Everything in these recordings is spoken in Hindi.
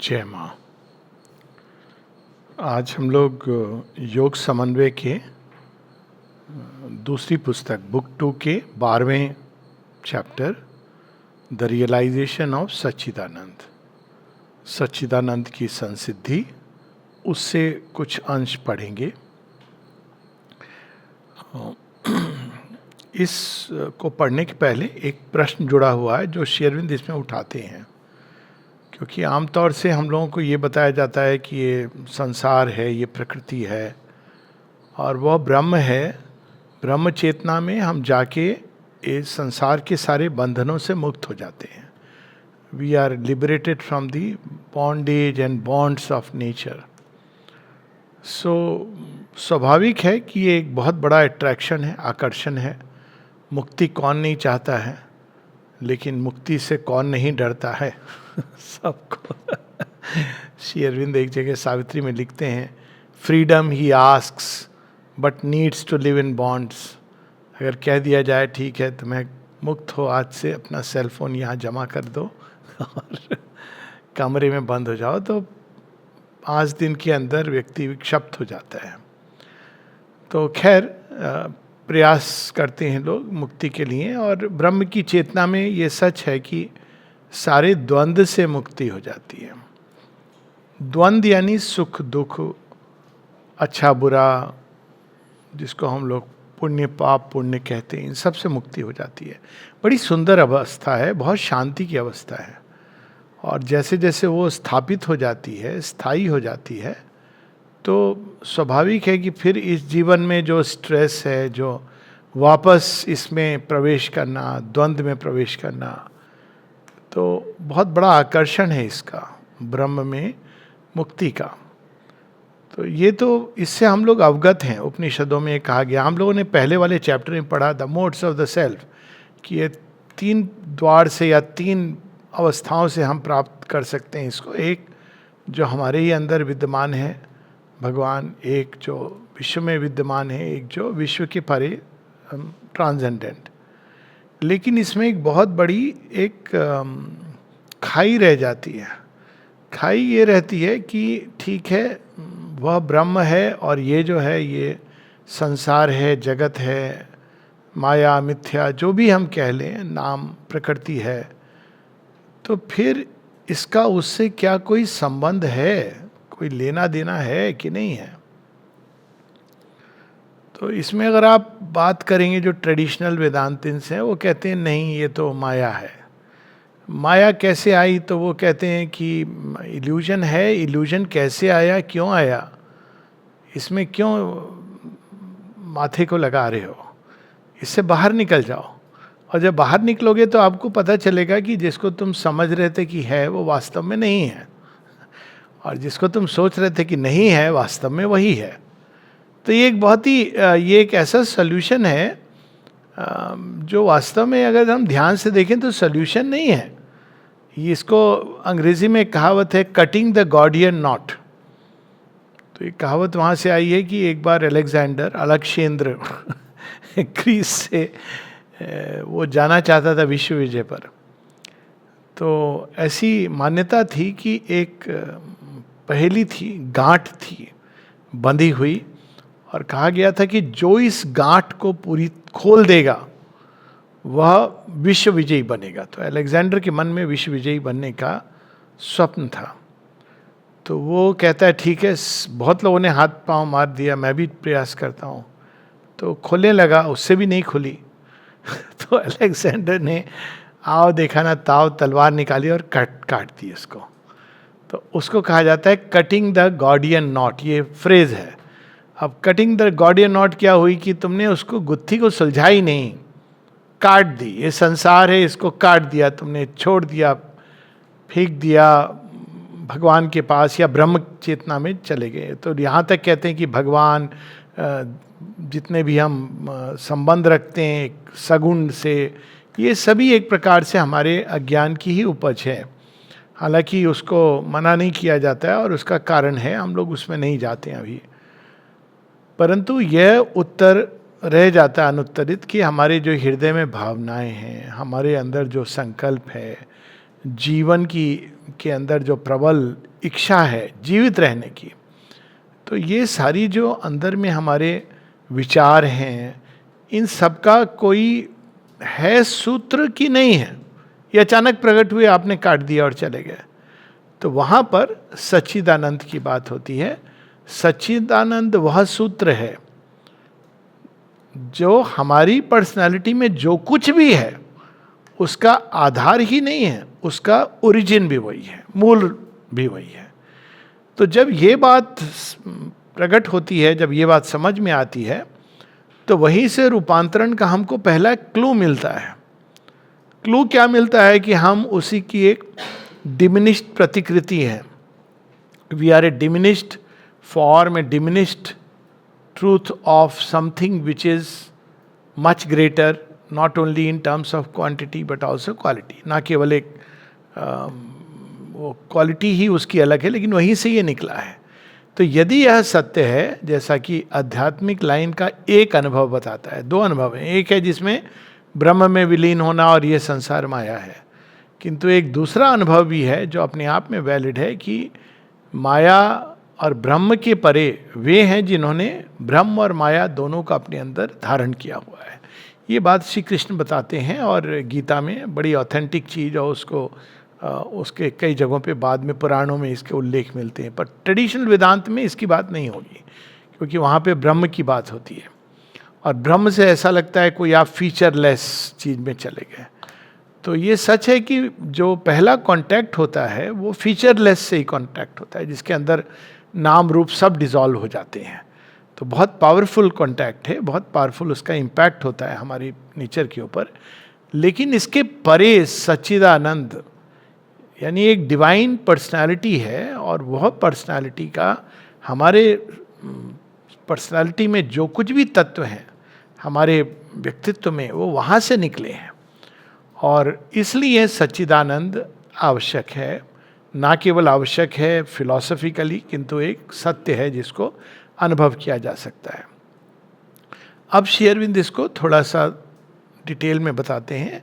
जय माँ। आज हम लोग योग समन्वय के दूसरी पुस्तक बुक 2 के 12वें चैप्टर द रियलाइजेशन ऑफ सच्चिदानंद की संसिद्धि, उससे कुछ अंश पढ़ेंगे। इस को पढ़ने के पहले एक प्रश्न जुड़ा हुआ है जो श्री अरविंद इसमें उठाते हैं, क्योंकि आमतौर से हम लोगों को ये बताया जाता है कि ये संसार है, ये प्रकृति है और वह ब्रह्म है। ब्रह्म चेतना में हम जाके इस संसार के सारे बंधनों से मुक्त हो जाते हैं। We are liberated from the bondage and bonds of nature. So स्वाभाविक है कि ये एक बहुत बड़ा अट्रैक्शन है, आकर्षण है। मुक्ति कौन नहीं चाहता है, लेकिन मुक्ति से कौन नहीं डरता है सबको। श्री अरविंद एक जगह सावित्री में लिखते हैं, freedom he asks but needs to live in bonds. अगर कह दिया जाए ठीक है तुम्हें मुक्त हो, आज से अपना सेल फोन यहाँ जमा कर दो और कमरे में बंद हो जाओ, तो 5 दिन के अंदर व्यक्ति विक्षिप्त हो जाता है। तो खैर प्रयास करते हैं लोग मुक्ति के लिए, और ब्रह्म की चेतना में ये सच है कि सारे द्वंद्व से मुक्ति हो जाती है। द्वंद्व यानी सुख दुख, अच्छा बुरा, जिसको हम लोग पुण्य पाप पुण्य कहते हैं, इन सब से मुक्ति हो जाती है। बड़ी सुंदर अवस्था है, बहुत शांति की अवस्था है। और जैसे जैसे वो स्थापित हो जाती है, स्थायी हो जाती है, तो स्वाभाविक है कि फिर इस जीवन में जो स्ट्रेस है, जो वापस इसमें प्रवेश करना, द्वंद्व में प्रवेश करना, तो बहुत बड़ा आकर्षण है इसका, ब्रह्म में मुक्ति का। तो ये तो इससे हम लोग अवगत हैं। उपनिषदों में कहा गया, हम लोगों ने पहले वाले चैप्टर में पढ़ा the modes of the self, कि ये 3 द्वार से या 3 अवस्थाओं से हम प्राप्त कर सकते हैं इसको। एक जो हमारे ही अंदर विद्यमान है भगवान, एक जो विश्व में विद्यमान है, एक जो विश्व के परे ट्रांसेंडेंट। लेकिन इसमें एक बहुत बड़ी एक खाई रह जाती है। खाई ये रहती है कि ठीक है वह ब्रह्म है और ये जो है ये संसार है, जगत है, माया मिथ्या जो भी हम कह लें, नाम प्रकृति है, तो फिर इसका उससे क्या कोई संबंध है, कोई लेना देना है कि नहीं है। तो इसमें अगर आप बात करेंगे जो ट्रेडिशनल वेदांतिन्स हैं, वो कहते हैं नहीं ये तो माया है। माया कैसे आई, तो वो कहते हैं कि इल्यूजन है। इल्यूजन कैसे आया, क्यों आया, इसमें क्यों माथे को लगा रहे हो, इससे बाहर निकल जाओ। और जब बाहर निकलोगे तो आपको पता चलेगा कि जिसको तुम समझ रहे थे कि है वो वास्तव में नहीं है, और जिसको तुम सोच रहे थे कि नहीं है वास्तव में वही है। तो ये एक बहुत ही ये एक ऐसा सल्यूशन है जो वास्तव में अगर हम ध्यान से देखें तो सल्यूशन नहीं है। इसको अंग्रेजी में कहावत है कटिंग द गॉडियन नॉट। तो ये कहावत वहाँ से आई है कि एक बार अलक्षेंद्र ग्रीस से वो जाना चाहता था विश्व विजय पर। तो ऐसी मान्यता थी कि एक पहेली थी, गांठ थी बंधी हुई, और कहा गया था कि जो इस गांठ को पूरी खोल देगा वह विश्व विजयी बनेगा। तो अलेक्जेंडर के मन में विश्व विजयी बनने का स्वप्न था। तो वो कहता है ठीक है, बहुत लोगों ने हाथ पांव मार दिया, मैं भी प्रयास करता हूँ। तो खोलने लगा, उससे भी नहीं खुली। तो अलेक्जेंडर ने आओ देखा ना ताव तलवार निकाली और काट दी उसको। तो उसको कहा जाता है कटिंग द गॉडियन नॉट, ये फ्रेज है। अब कटिंग द गॉडियन नॉट क्या हुई कि तुमने उसको गुत्थी को सुलझाई नहीं, काट दी। ये संसार है, इसको काट दिया तुमने, छोड़ दिया, फेंक दिया भगवान के पास या ब्रह्म चेतना में चले गए। तो यहाँ तक कहते हैं कि भगवान जितने भी हम संबंध रखते हैं सगुण से, ये सभी एक प्रकार से हमारे अज्ञान की ही उपज है। हालांकि उसको मना नहीं किया जाता है और उसका कारण है, हम लोग उसमें नहीं जाते हैं अभी। परंतु यह उत्तर रह जाता है अनुत्तरित कि हमारे जो हृदय में भावनाएं हैं, हमारे अंदर जो संकल्प है, जीवन की के अंदर जो प्रबल इच्छा है जीवित रहने की। तो ये सारी जो अंदर में हमारे विचार हैं, इन सब का कोई है सूत्र की नहीं है, ये अचानक प्रकट हुए, आपने काट दिया और चले गए। तो वहाँ पर सच्चिदानंद की बात होती है। सच्चिदानंद वह सूत्र है जो हमारी पर्सनालिटी में जो कुछ भी है उसका आधार ही नहीं है, उसका ओरिजिन भी वही है, मूल भी वही है। तो जब ये बात प्रकट होती है, जब ये बात समझ में आती है, तो वहीं से रूपांतरण का हमको पहला क्लू मिलता है। क्लू क्या मिलता है कि हम उसी की एक डिमिनिश्ड प्रतिकृति है। We are a diminished form, a diminished truth of something which is much greater, not only in terms of quantity but also quality। ना केवल एक वो क्वालिटी ही उसकी अलग है, लेकिन वहीं से ये निकला है। तो यदि यह सत्य है, जैसा कि आध्यात्मिक लाइन का एक अनुभव बताता है, दो अनुभव हैं, एक है जिसमें ब्रह्म में विलीन होना और ये संसार माया है, किंतु एक दूसरा अनुभव भी है जो अपने आप में वैलिड है कि माया और ब्रह्म के परे वे हैं जिन्होंने ब्रह्म और माया दोनों का अपने अंदर धारण किया हुआ है। ये बात श्री कृष्ण बताते हैं और गीता में बड़ी ऑथेंटिक चीज़, और उसको उसके कई जगहों पे बाद में पुराणों में इसके उल्लेख मिलते हैं, पर ट्रेडिशनल वेदांत में इसकी बात नहीं होगी, क्योंकि वहाँ पे ब्रह्म की बात होती है। और ब्रह्म से ऐसा लगता है कोई आप फीचरलेस चीज़ में चले गए। तो ये सच है कि जो पहला कांटेक्ट होता है वो फीचरलेस से ही कांटेक्ट होता है, जिसके अंदर नाम रूप सब डिसॉल्व हो जाते हैं। तो बहुत पावरफुल कांटेक्ट है, बहुत पावरफुल उसका इम्पैक्ट होता है हमारी नेचर के ऊपर। लेकिन इसके परे सच्चिदानंद यानी एक डिवाइन पर्सनालिटी है, और वह पर्सनालिटी का हमारे पर्सनालिटी में जो कुछ भी तत्व हैं हमारे व्यक्तित्व में, वो वहाँ से निकले हैं। और इसलिए सच्चिदानंद आवश्यक है, ना केवल आवश्यक है फिलॉसफिकली, किंतु एक सत्य है जिसको अनुभव किया जा सकता है। अब श्री अरविंद इसको थोड़ा सा डिटेल में बताते हैं,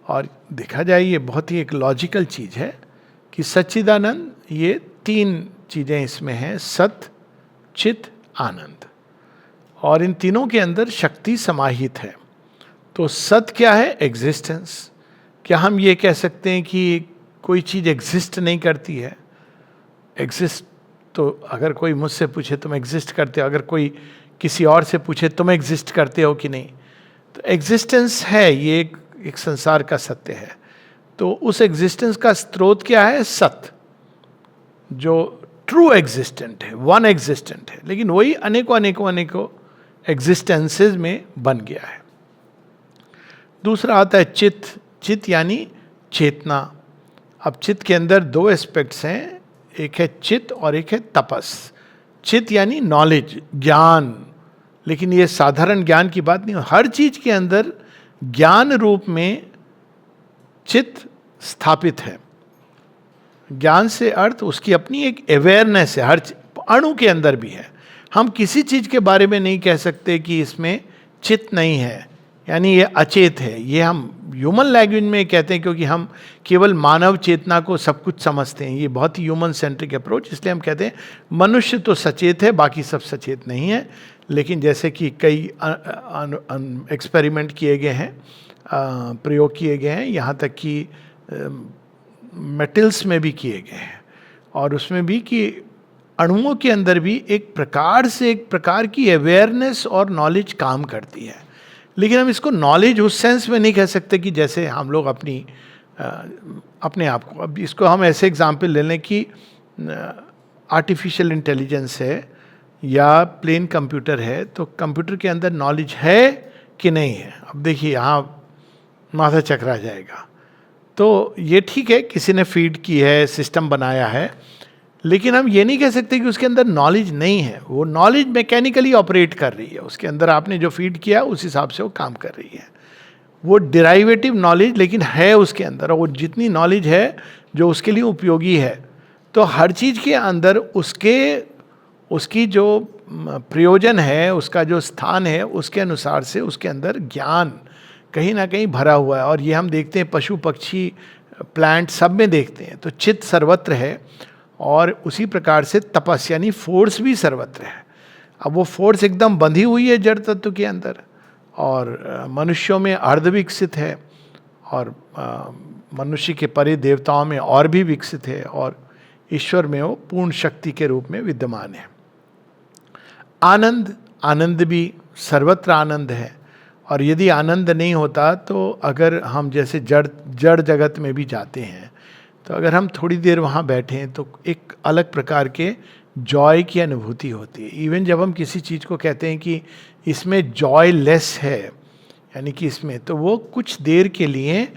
और देखा जाए ये बहुत ही एक लॉजिकल चीज़ है कि सच्चिदानंद, ये तीन चीज़ें इसमें हैं, सत, चित, आनंद, और इन तीनों के अंदर शक्ति समाहित है। तो सत क्या है? एग्जिस्टेंस। क्या हम ये कह सकते हैं कि कोई चीज़ एग्जिस्ट नहीं करती है? एग्जिस्ट, तो अगर कोई मुझसे पूछे तुम एग्जिस्ट करते हो, अगर कोई किसी और से पूछे तुम एग्जिस्ट करते हो कि नहीं, तो एग्जिस्टेंस है, ये एक संसार का सत्य है। तो उस एग्जिस्टेंस का स्रोत क्या है? सत, जो ट्रू एग्जिस्टेंट है, वन एग्जिस्टेंट है, लेकिन वही अनेकों अनेकों अनेकों एग्जिस्टेंसेस में बन गया है। दूसरा आता है चित। चित यानी चेतना। अब चित के अंदर दो एस्पेक्ट्स हैं, एक है चित और एक है तपस। चित यानी नॉलेज, ज्ञान, लेकिन ये साधारण ज्ञान की बात नहीं, हर चीज के अंदर ज्ञान रूप में चित स्थापित है। ज्ञान से अर्थ उसकी अपनी एक अवेयरनेस है, हर अणु के अंदर भी है। हम किसी चीज के बारे में नहीं कह सकते कि इसमें चित नहीं है, यानी ये अचेत है। ये हम ह्यूमन लैंग्वेज में कहते हैं, क्योंकि हम केवल मानव चेतना को सब कुछ समझते हैं। ये बहुत ही ह्यूमन सेंट्रिक अप्रोच, इसलिए हम कहते हैं मनुष्य तो सचेत है, बाकी सब सचेत नहीं है। लेकिन जैसे कि कई एक्सपेरिमेंट किए गए हैं, प्रयोग किए गए हैं, यहाँ तक कि मेटल्स में भी किए गए हैं, और उसमें भी कि अणुओं के अंदर भी एक प्रकार की अवेयरनेस और नॉलेज काम करती है। लेकिन हम इसको नॉलेज उस सेंस में नहीं कह सकते कि जैसे हम लोग अपने आप को, अब इसको हम ऐसे एग्जाम्पल ले लें कि आर्टिफिशियल इंटेलिजेंस है या प्लेन कंप्यूटर है, तो कंप्यूटर के अंदर नॉलेज है कि नहीं है? अब देखिए यहाँ माथा चकरा जाएगा। तो ये ठीक है, किसी ने फीड की है, सिस्टम बनाया है, लेकिन हम ये नहीं कह सकते कि उसके अंदर नॉलेज नहीं है। वो नॉलेज मैकेनिकली ऑपरेट कर रही है, उसके अंदर आपने जो फीड किया उस हिसाब से वो काम कर रही है। वो डिराइवेटिव नॉलेज लेकिन है उसके अंदर, और वो जितनी नॉलेज है जो उसके लिए उपयोगी है, तो हर चीज़ के अंदर उसकी जो प्रयोजन है, उसका जो स्थान है, उसके अनुसार से उसके अंदर ज्ञान कहीं ना कहीं भरा हुआ है। और ये हम देखते हैं पशु पक्षी प्लांट सब में देखते हैं। तो चित्त सर्वत्र है, और उसी प्रकार से तपस्या यानी फोर्स भी सर्वत्र है। अब वो फोर्स एकदम बंधी हुई है जड़ तत्व के अंदर, और मनुष्यों में अर्ध विकसित है, और मनुष्य के परे देवताओं में और भी विकसित है, और ईश्वर में वो पूर्ण शक्ति के रूप में विद्यमान है। आनंद, आनंद भी सर्वत्र आनंद है। और यदि आनंद नहीं होता तो अगर हम जैसे जड़ जगत में भी जाते हैं, तो अगर हम थोड़ी देर वहाँ बैठें तो एक अलग प्रकार के जॉय की अनुभूति होती है। इवन जब हम किसी चीज़ को कहते हैं कि इसमें जॉय लेस है, यानी कि इसमें, तो वो कुछ देर के लिए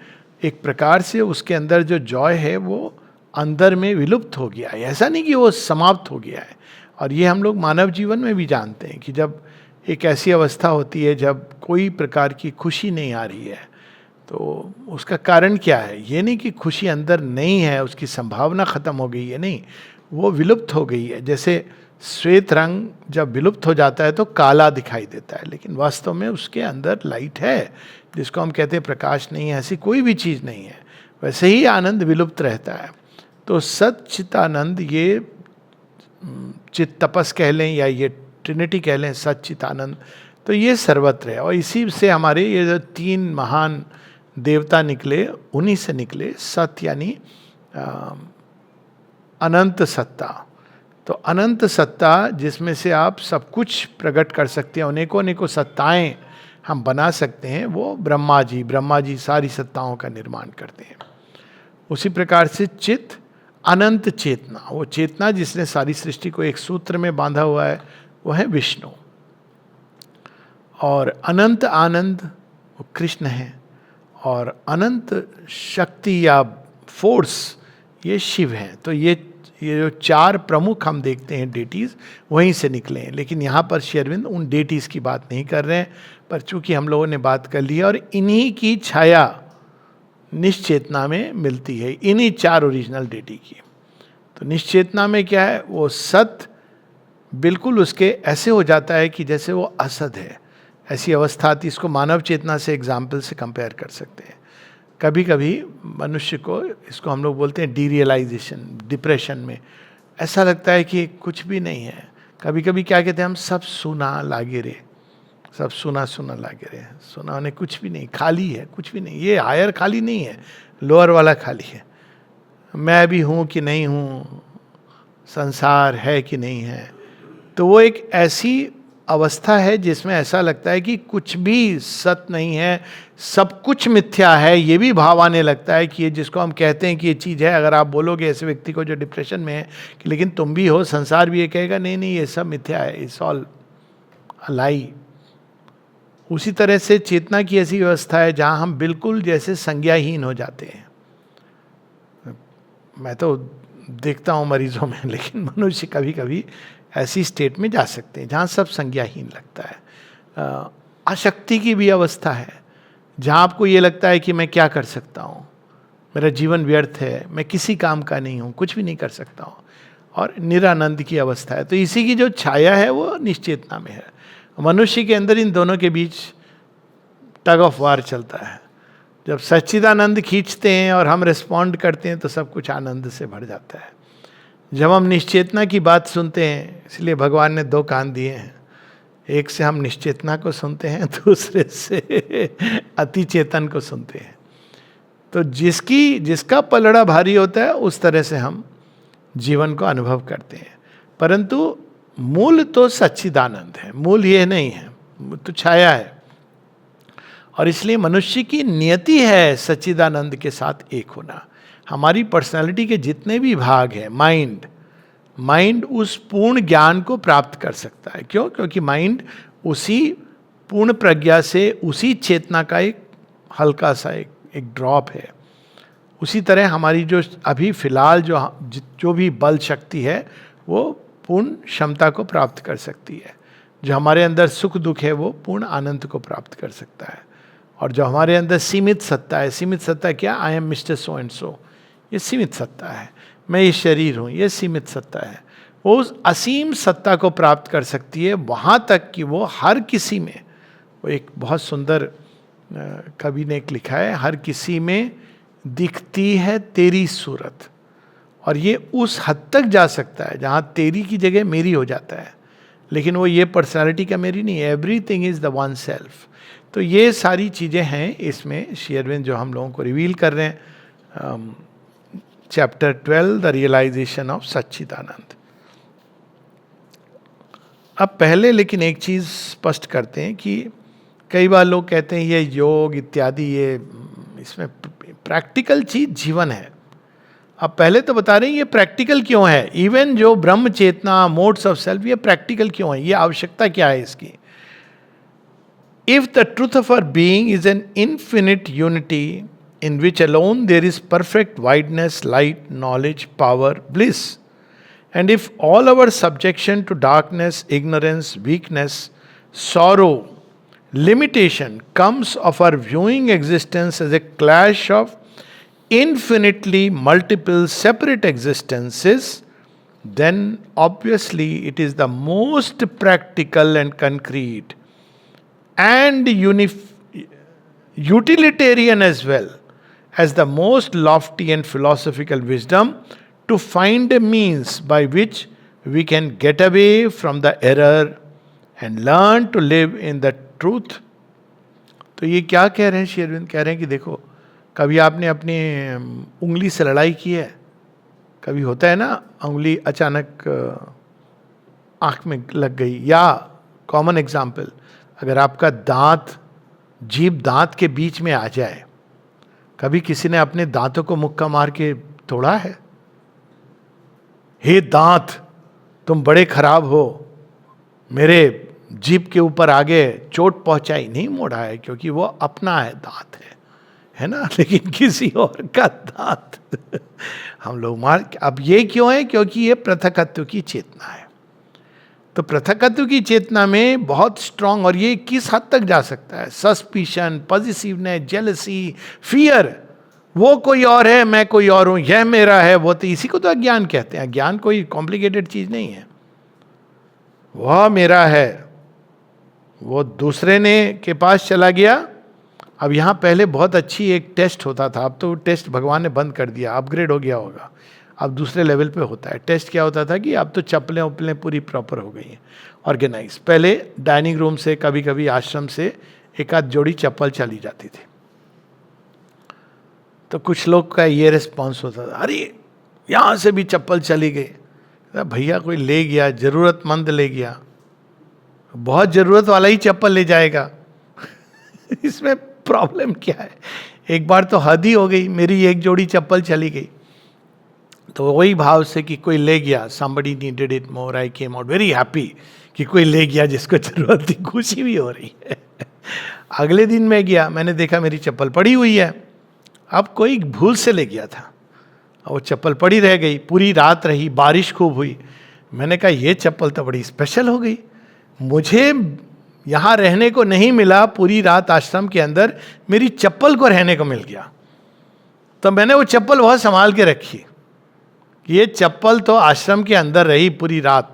एक प्रकार से उसके अंदर जो जॉय है वो अंदर में विलुप्त हो गया है। ऐसा नहीं कि वो समाप्त हो गया है। और ये हम लोग मानव जीवन में भी जानते हैं कि जब एक ऐसी अवस्था होती है जब कोई प्रकार की खुशी नहीं आ रही है, तो उसका कारण क्या है? ये नहीं कि खुशी अंदर नहीं है, उसकी संभावना खत्म हो गई है, नहीं, वो विलुप्त हो गई है। जैसे श्वेत रंग जब विलुप्त हो जाता है तो काला दिखाई देता है, लेकिन वास्तव में उसके अंदर लाइट है, जिसको हम कहते हैं प्रकाश नहीं है, ऐसी कोई भी चीज़ नहीं है। वैसे ही आनंद विलुप्त रहता है। तो सच्चिदानंद, ये चित तपस कह लें या ये ट्रिनिटी कह लें, सच्चिदानंद, तो ये सर्वत्र है। और इसी से हमारे ये जो 3 महान देवता निकले, उन्हीं से निकले सत्य, यानी अनंत सत्ता। तो अनंत सत्ता जिसमें से आप सब कुछ प्रकट कर सकते हैं, अनेकों अनेकों सत्ताएं हम बना सकते हैं, वो ब्रह्मा जी सारी सत्ताओं का निर्माण करते हैं। उसी प्रकार से चित, अनंत चेतना, वो चेतना जिसने सारी सृष्टि को एक सूत्र में बांधा हुआ है, वो है विष्णु। और अनंत आनंद वो कृष्ण है, और अनंत शक्ति या फोर्स ये शिव हैं। तो ये जो 4 प्रमुख हम देखते हैं डेटीज़, वहीं से निकले हैं। लेकिन यहाँ पर श्री अरविंद उन डेटीज़ की बात नहीं कर रहे हैं, पर चूंकि हम लोगों ने बात कर ली है, और इन्हीं की छाया निश्चेतना में मिलती है, इन्हीं 4 ओरिजिनल डेटी की। तो निश्चेतना में क्या है? वो सत बिल्कुल उसके ऐसे हो जाता है कि जैसे वो असद है, ऐसी अवस्था आती। इसको मानव चेतना से एग्जाम्पल से कंपेयर कर सकते हैं। कभी कभी मनुष्य को, इसको हम लोग बोलते हैं डीरियलाइजेशन, डिप्रेशन में ऐसा लगता है कि कुछ भी नहीं है। कभी कभी क्या कहते हैं हम, सब सुना लागे रे, सब सुना सुना लागे रे, सुना होने कुछ भी नहीं, खाली है, कुछ भी नहीं। ये हायर खाली नहीं है, लोअर वाला खाली है। मैं भी हूँ कि नहीं हूँ, संसार है कि नहीं है। तो वो एक ऐसी अवस्था है जिसमें ऐसा लगता है कि कुछ भी सत्य नहीं है, सब कुछ मिथ्या है। ये भी भाव आने लगता है कि ये जिसको हम कहते हैं कि ये चीज़ है, अगर आप बोलोगे ऐसे व्यक्ति को जो डिप्रेशन में है कि लेकिन तुम भी हो, संसार भी, ये कहेगा नहीं नहीं ये सब मिथ्या है, इट्स ऑल लाई। उसी तरह से चेतना की ऐसी व्यवस्था है जहाँ हम बिल्कुल जैसे संज्ञाहीन हो जाते हैं। मैं तो देखता हूँ मरीजों में, लेकिन मनुष्य कभी कभी ऐसी स्टेट में जा सकते हैं जहाँ सब संज्ञाहीन लगता है। अशक्ति की भी अवस्था है जहाँ आपको ये लगता है कि मैं क्या कर सकता हूँ, मेरा जीवन व्यर्थ है, मैं किसी काम का नहीं हूँ, कुछ भी नहीं कर सकता हूँ। और निरानंद की अवस्था है। तो इसी की जो छाया है वो निश्चेतना में है। मनुष्य के अंदर इन दोनों के बीच टग ऑफ वार चलता है। जब सच्चिदानंद खींचते हैं और हम रिस्पॉन्ड करते हैं तो सब कुछ आनंद से भर जाता है। जब हम निश्चेतना की बात सुनते हैं, इसलिए भगवान ने 2 कान दिए हैं, एक से हम निश्चेतना को सुनते हैं, दूसरे से अति चेतन को सुनते हैं। तो जिसका पलड़ा भारी होता है उस तरह से हम जीवन को अनुभव करते हैं। परंतु मूल तो सच्चिदानंद है, मूल ये नहीं है, तो छाया है। और इसलिए मनुष्य की नियति है सच्चिदानंद के साथ एक होना। हमारी पर्सनालिटी के जितने भी भाग हैं, माइंड उस पूर्ण ज्ञान को प्राप्त कर सकता है। क्यों? क्योंकि माइंड उसी पूर्ण प्रज्ञा से, उसी चेतना का एक हल्का सा एक ड्रॉप है। उसी तरह हमारी जो अभी फिलहाल जो भी बल शक्ति है वो पूर्ण क्षमता को प्राप्त कर सकती है। जो हमारे अंदर सुख दुख है वो पूर्ण आनंद को प्राप्त कर सकता है। और जो हमारे अंदर सीमित सत्ता है, सीमित सत्ता क्या? I am mister so and so, ये सीमित सत्ता है। मैं ये शरीर हूँ, ये सीमित सत्ता है। वो उस असीम सत्ता को प्राप्त कर सकती है, वहाँ तक कि वो हर किसी में, वो एक बहुत सुंदर कवि ने एक लिखा है, हर किसी में दिखती है तेरी सूरत और ये उस हद तक जा सकता है जहाँ तेरी की जगह मेरी हो जाता है, लेकिन वो ये पर्सनालिटी का मेरी नहीं है, everything is the one self. तो ये सारी चीज़ें हैं इसमें श्री अरविंद जो हम लोगों को रिवील कर रहे हैं। चैप्टर 12, द रियलाइजेशन ऑफ सच्चिदानंद। अब पहले लेकिन एक चीज़ स्पष्ट करते हैं कि कई बार लोग कहते हैं ये योग इत्यादि, ये इसमें प्रैक्टिकल चीज़ जीवन है। अब पहले तो बता रहे हैं ये प्रैक्टिकल क्यों है, इवन जो ब्रह्म चेतना, मोड्स ऑफ सेल्फ, ये प्रैक्टिकल क्यों है, ये आवश्यकता क्या है इसकी। If the truth of our being is an infinite unity in which alone there is perfect wideness, light, knowledge, power, bliss. And if all our subjection to darkness, ignorance, weakness, sorrow, limitation comes of our viewing existence as a clash of infinitely multiple separate existences, then obviously it is the most practical and concrete and utilitarian as well as the most lofty and philosophical wisdom to find a means by which we can get away from the error and learn to live in the truth. तो ये क्या कह रहे हैं श्री अरविंद? कह रहे हैं कि देखो, कभी आपने अपनी उंगली से लड़ाई की है? कभी होता है ना, उंगली अचानक आँख में लग गई, या कॉमन एग्जाम्पल, अगर आपका दांत, जीभ दांत के बीच में आ जाए, कभी किसी ने अपने दांतों को मुक्का मार के तोड़ा है? हे दांत, तुम बड़े खराब हो, मेरे जीभ के ऊपर आगे चोट पहुंचाई, नहीं मोड़ा है, क्योंकि वो अपना है, दांत है ना। लेकिन किसी और का दांत हम लोग मार। अब ये क्यों है? क्योंकि ये पृथकत्व की चेतना है। तो पृथकत्व की चेतना में बहुत स्ट्रांग, और ये किस हद तक जा सकता है, सस्पिशन, पॉजिटिवनेस, जेलसी, फियर, वो कोई और है, मैं कोई और हूं, यह मेरा है, वो तो, इसी को तो अज्ञान कहते हैं। ज्ञान कोई कॉम्प्लिकेटेड चीज नहीं है। वह मेरा है, वो दूसरे ने के पास चला गया। अब यहाँ पहले बहुत अच्छी एक टेस्ट होता था, अब तो टेस्ट भगवान ने बंद कर दिया, अपग्रेड हो गया होगा, अब दूसरे लेवल पे होता है। टेस्ट क्या होता था कि अब तो चप्पलें उपलें पूरी प्रॉपर हो गई हैं, ऑर्गेनाइज। पहले डाइनिंग रूम से, कभी कभी आश्रम से एक आध जोड़ी चप्पल चली जाती थी, तो कुछ लोग का ये रिस्पॉन्स होता था, अरे यहाँ से भी चप्पल चली गई। भैया कोई ले गया, जरूरतमंद ले गया, बहुत जरूरत वाला ही चप्पल ले जाएगा इसमें प्रॉब्लम क्या है? एक बार तो हद ही हो गई, मेरी एक जोड़ी चप्पल चली गई, तो वही भाव से कि कोई ले गया, somebody needed it more, I came out very happy कि कोई ले गया जिसको जरूरत थी, खुशी भी हो रही है। अगले दिन मैं गया, मैंने देखा मेरी चप्पल पड़ी हुई है। अब कोई भूल से ले गया था, वो चप्पल पड़ी रह गई, पूरी रात रही, बारिश खूब हुई। मैंने कहा ये चप्पल तो बड़ी स्पेशल हो गई, मुझे यहाँ रहने को नहीं मिला, पूरी रात आश्रम के अंदर मेरी चप्पल को रहने को मिल गया। तो मैंने वो चप्पल बहुत संभाल के रखी, ये चप्पल तो आश्रम के अंदर रही पूरी रात।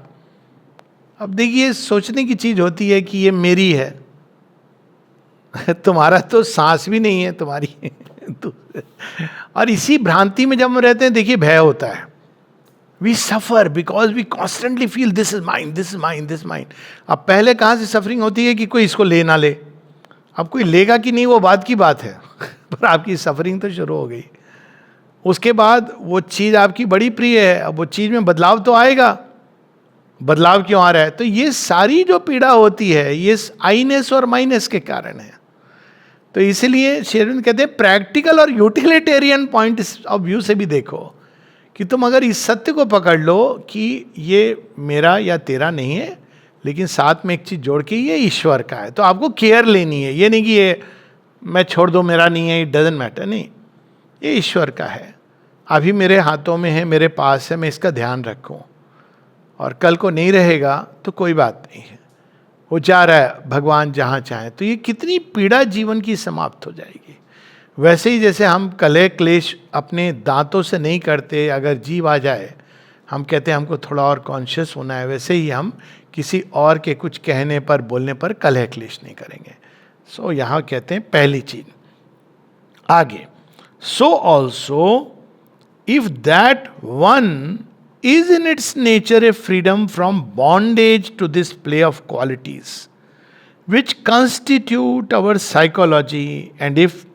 अब देखिए, सोचने की चीज होती है कि ये मेरी है तुम्हारा तो सांस भी नहीं है तुम्हारी और इसी भ्रांति में जब हम रहते हैं, देखिए भय होता है। We suffer because we constantly feel this is mine, this is mine, this mine. अब पहले कहाँ से सफरिंग होती है कि कोई इसको ले ना ले, अब कोई लेगा कि नहीं वो बात की बात है पर आपकी सफरिंग तो शुरू हो गई। उसके बाद वो चीज़ आपकी बड़ी प्रिय है, अब वो चीज़ में बदलाव तो आएगा, बदलाव क्यों आ रहा है? तो ये सारी जो पीड़ा होती है, ये आईनेस और माइनस के कारण है। तो इसलिए श्री अरविंद कहते हैं प्रैक्टिकल और यूटिलिटेरियन पॉइंट ऑफ व्यू से भी देखो कि तुम अगर इस सत्य को पकड़ लो कि ये मेरा या तेरा नहीं है, लेकिन साथ में एक चीज़ जोड़ के ये ईश्वर का है, तो आपको केयर लेनी है। ये नहीं कि ये मैं छोड़ दो, मेरा नहीं है, इट डजंट मैटर, नहीं, ये ईश्वर का है, अभी मेरे हाथों में है, मेरे पास है, मैं इसका ध्यान रखूं, और कल को नहीं रहेगा तो कोई बात नहीं है, वो जा रहा है भगवान जहाँ चाहे। तो ये कितनी पीड़ा जीवन की समाप्त हो जाएगी। वैसे ही जैसे हम कलह क्लेश अपने दांतों से नहीं करते, अगर जीव आ जाए हम कहते हैं हमको थोड़ा और कॉन्शियस होना है, वैसे ही हम किसी और के कुछ कहने पर, बोलने पर कलह क्लेश नहीं करेंगे। सो यहाँ कहते हैं पहली चीज। आगे, so also if that one is in its nature a freedom from bondage to this play of qualities which constitute our psychology, and if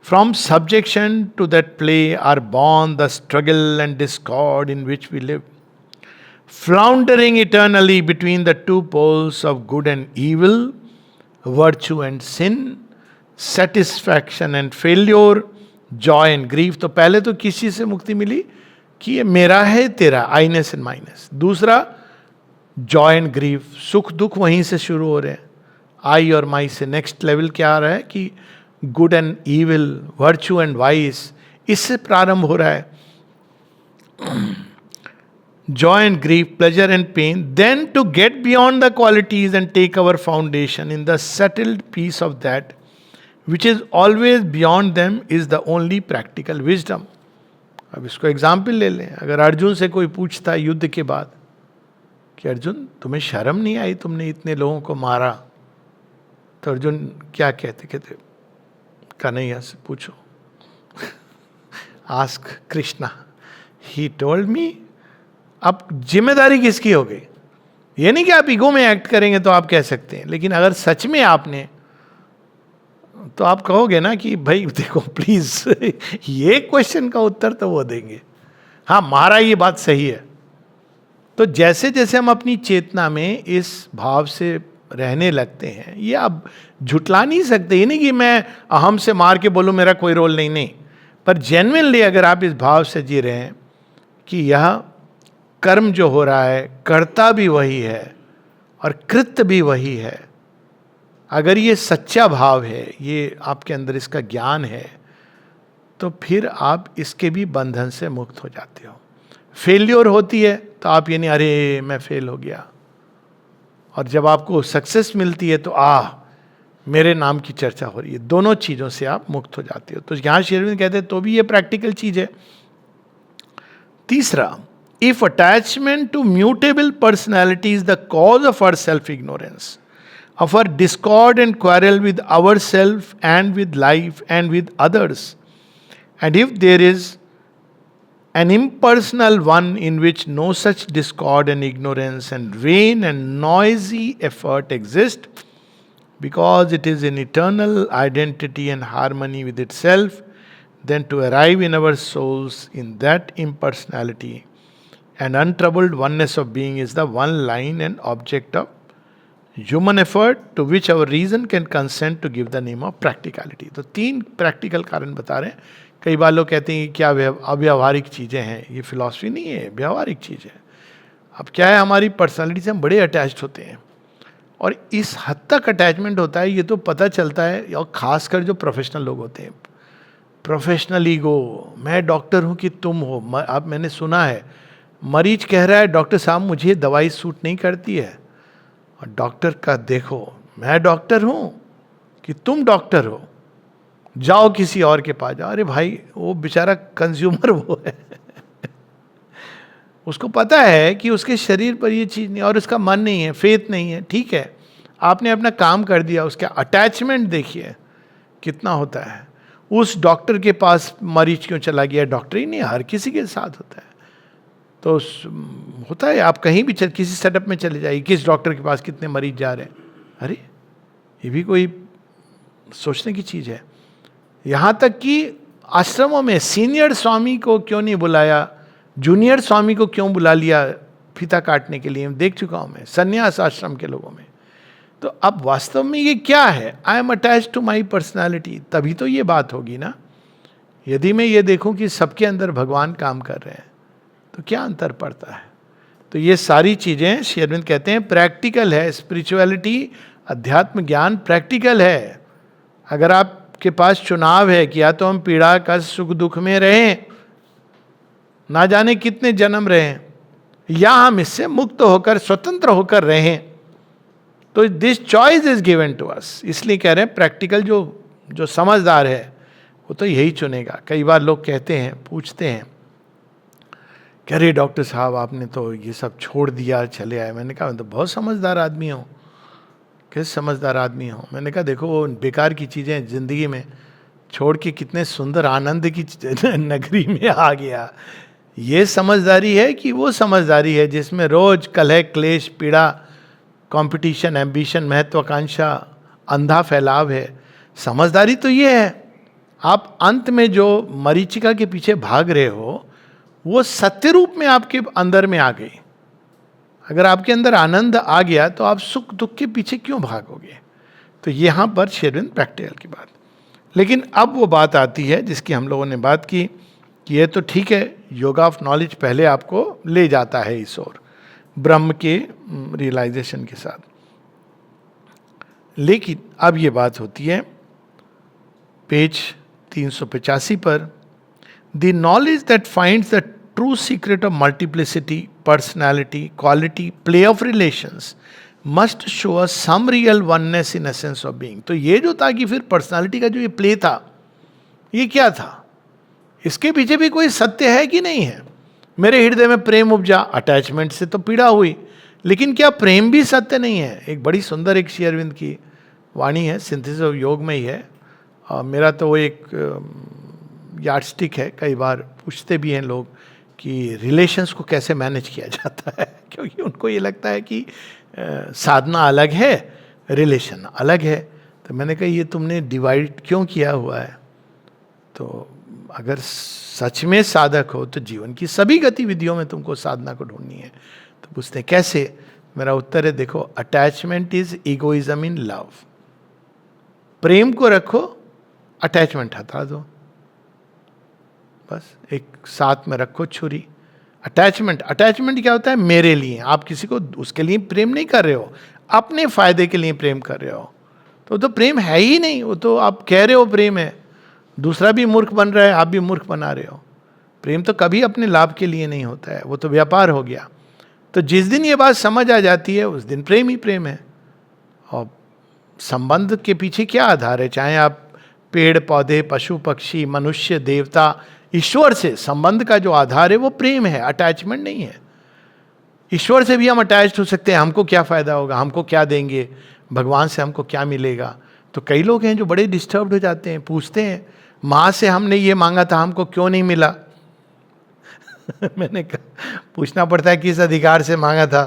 from subjection to that play are born the struggle and discord in which we live, floundering eternally between the two poles of good and evil, virtue and sin, satisfaction and failure, Joy and grief. तो पहले तो किस चीज से मुक्ति मिली कि ये मेरा है तेरा, आइनेस एंड माइनस. दूसरा जॉय एंड ग्रीफ, सुख दुख वहीं से शुरू हो रहे हैं, आई और माई से. नेक्स्ट लेवल क्या आ रहा है कि good and evil, virtue and vice, इससे प्रारंभ हो रहा है. Joy and grief, pleasure and pain, then to get beyond the qualities and take our foundation in the settled peace of that which is always beyond them is the only practical wisdom. अब इसको एग्जाम्पल ले लें. अगर अर्जुन से कोई पूछता युद्ध के बाद कि अर्जुन तुम्हें शर्म नहीं आई, तुमने इतने लोगों को मारा, तो अर्जुन क्या कहते कन्हैया से पूछो, ask Krishna, he told me. अब जिम्मेदारी किसकी हो गई? ये नहीं कि आप ईगो में एक्ट करेंगे तो आप कह सकते हैं, लेकिन अगर सच में आपने, तो आप कहोगे ना कि भाई देखो प्लीज ये क्वेश्चन का उत्तर तो वो देंगे. हाँ, मारा, ये बात सही है. तो जैसे जैसे हम अपनी चेतना में इस भाव से रहने लगते हैं, ये आप झुटला नहीं सकते. ये नहीं कि मैं अहम से मार के बोलूं मेरा कोई रोल नहीं, नहीं. पर जेन्युइनली अगर आप इस भाव से जी रहे हैं कि यह कर्म जो हो रहा है, कर्ता भी वही है और कृत्य भी वही है, अगर ये सच्चा भाव है, ये आपके अंदर इसका ज्ञान है, तो फिर आप इसके भी बंधन से मुक्त हो जाते हो. फेल्योर होती है तो आप ये नहीं अरे मैं फेल हो गया, और जब आपको सक्सेस मिलती है तो मेरे नाम की चर्चा हो रही है. दोनों चीज़ों से आप मुक्त हो जाते हो. तो यहाँ श्री अरविंद कहते हैं तो भी ये प्रैक्टिकल चीज़ है. तीसरा, if attachment to mutable personality is the cause of our self ignorance, of our discord and quarrel with ourselves and with life and with others, and if there is an impersonal one in which no such discord and ignorance and vain and noisy effort exist, because it is in eternal identity and harmony with itself, then to arrive in our souls in that impersonality and untroubled oneness of being is the one line and object of human effort to which our reason can consent to give the name of practicality. तो 3 प्रैक्टिकल कारण बता रहे हैं. कई बार लोग कहते हैं कि क्या अव्यावहारिक चीज़ें हैं. ये फिलॉसफी नहीं है, व्यावहारिक चीज़ है. अब क्या है, हमारी पर्सनालिटी से हम बड़े अटैच्ड होते हैं, और इस हद तक अटैचमेंट होता है, ये तो पता चलता है. और ख़ासकर जो प्रोफेशनल लोग होते हैं, प्रोफेशनल ईगो, मैं डॉक्टर हूँ कि तुम हो. अब मैंने सुना है मरीज कह रहा है डॉक्टर साहब मुझे दवाई सूट नहीं करती है, और डॉक्टर का देखो मैं डॉक्टर हूं कि तुम डॉक्टर हो, जाओ किसी और के पास जाओ. अरे भाई वो बेचारा कंज्यूमर वो है उसको पता है कि उसके शरीर पर ये चीज़ नहीं, और उसका मन नहीं है, फेथ नहीं है. ठीक है, आपने अपना काम कर दिया, उसका अटैचमेंट देखिए कितना होता है. उस डॉक्टर के पास मरीज क्यों चला गया? डॉक्टर ही नहीं, हर किसी के साथ होता है. तो होता है, आप कहीं भी किसी सेटअप में चले जाइए, किस डॉक्टर के पास कितने मरीज जा रहे हैं. अरे ये भी कोई सोचने की चीज़ है. यहाँ तक कि आश्रमों में सीनियर स्वामी को क्यों नहीं बुलाया, जूनियर स्वामी को क्यों बुला लिया फीता काटने के लिए, देख चुका हूँ मैं संन्यास आश्रम के लोगों में. तो अब वास्तव में ये क्या है? I am attach to my personality. तभी तो ये बात होगी ना. यदि मैं ये देखूं कि सबके अंदर भगवान काम कर रहे हैं तो क्या अंतर पड़ता है? तो ये सारी चीज़ें श्री अरविंद कहते हैं प्रैक्टिकल है. स्पिरिचुअलिटी, अध्यात्म ज्ञान प्रैक्टिकल है. अगर आपके पास चुनाव है कि या तो हम पीड़ा कष्ट सुख दुख में रहें, ना जाने कितने जन्म रहें, या हम इससे मुक्त होकर स्वतंत्र होकर रहें, तो this choice is given to us. इसलिए कह रहे हैं प्रैक्टिकल जो समझदार है वो तो यही चुनेगा. कई बार लोग कहते हैं, पूछते हैं, कह रहे डॉक्टर साहब आपने तो ये सब छोड़ दिया चले आए. मैंने कहा मैं तो बहुत समझदार आदमी हूँ. कैसे समझदार आदमी हूँ? मैंने कहा देखो वो बेकार की चीज़ें ज़िंदगी में छोड़ के कितने सुंदर आनंद की नगरी में आ गया। ये समझदारी है कि वो समझदारी है जिसमें रोज कलह, क्लेश, पीड़ा, कंपटीशन, एम्बिशन, महत्वाकांक्षा, अंधा फैलाव है? समझदारी तो ये है, आप अंत में जो मरीचिका के पीछे भाग रहे हो वो सत्य रूप में आपके अंदर में आ गई। अगर आपके अंदर आनंद आ गया तो आप सुख दुख के पीछे क्यों भागोगे? तो यहां पर शेरविंद प्रैक्टिकल की बात। लेकिन अब वो बात आती है जिसकी हम लोगों ने बात की कि ये तो ठीक है, योगा ऑफ नॉलेज पहले आपको ले जाता है इस ओर, ब्रह्म के रियलाइजेशन के साथ। लेकिन अब ये बात होती है पेज 385 पर, the knowledge that finds the true secret of multiplicity, personality, quality, play of relations must show a some real oneness in essence of being. तो ये जो था कि फिर पर्सनालिटी का जो ये प्ले था, ये क्या था? इसके पीछे भी कोई सत्य है कि नहीं है? मेरे हृदय में प्रेम उपजा, अटैचमेंट से तो पीड़ा हुई, लेकिन क्या प्रेम भी सत्य नहीं है? एक बड़ी सुंदर एक श्री अरविंद की वाणी है, सिंथेसिस ऑफ योग में ही है। मेरा तो वो एक यार्डस्टिक है, कई बार पूछते भी हैं लोग कि रिलेशंस को कैसे मैनेज किया जाता है, क्योंकि उनको ये लगता है कि साधना अलग है, रिलेशन अलग है। तो मैंने कहा ये तुमने डिवाइड क्यों किया हुआ है? तो अगर सच में साधक हो तो जीवन की सभी गतिविधियों में तुमको साधना को ढूंढनी है। तो पूछते हैं कैसे? मेरा उत्तर है देखो, attachment is egoism in love. प्रेम को रखो, अटैचमेंट हटा दो, बस एक साथ में रखो छुरी। अटैचमेंट क्या होता है? मेरे लिए। आप किसी को उसके लिए प्रेम नहीं कर रहे हो, अपने फायदे के लिए प्रेम कर रहे हो, तो प्रेम है ही नहीं। वो तो आप कह रहे हो प्रेम है, दूसरा भी मूर्ख बन रहा है, आप भी मूर्ख बना रहे हो। प्रेम तो कभी अपने लाभ के लिए नहीं होता है, वो तो व्यापार हो गया। तो जिस दिन ये बात समझ आ जाती है उस दिन प्रेम ही प्रेम है। और संबंध के पीछे क्या आधार है? चाहे आप पेड़ पौधे, पशु पक्षी, मनुष्य, देवता, ईश्वर से संबंध का जो आधार है वो प्रेम है, अटैचमेंट नहीं है। ईश्वर से भी हम अटैच हो सकते हैं, हमको क्या फायदा होगा, हमको क्या देंगे, भगवान से हमको क्या मिलेगा। तो कई लोग हैं जो बड़े डिस्टर्ब हो जाते हैं, पूछते हैं माँ से हमने ये मांगा था, हमको क्यों नहीं मिला? मैंने कहा पूछना पड़ता है किस अधिकार से मांगा था।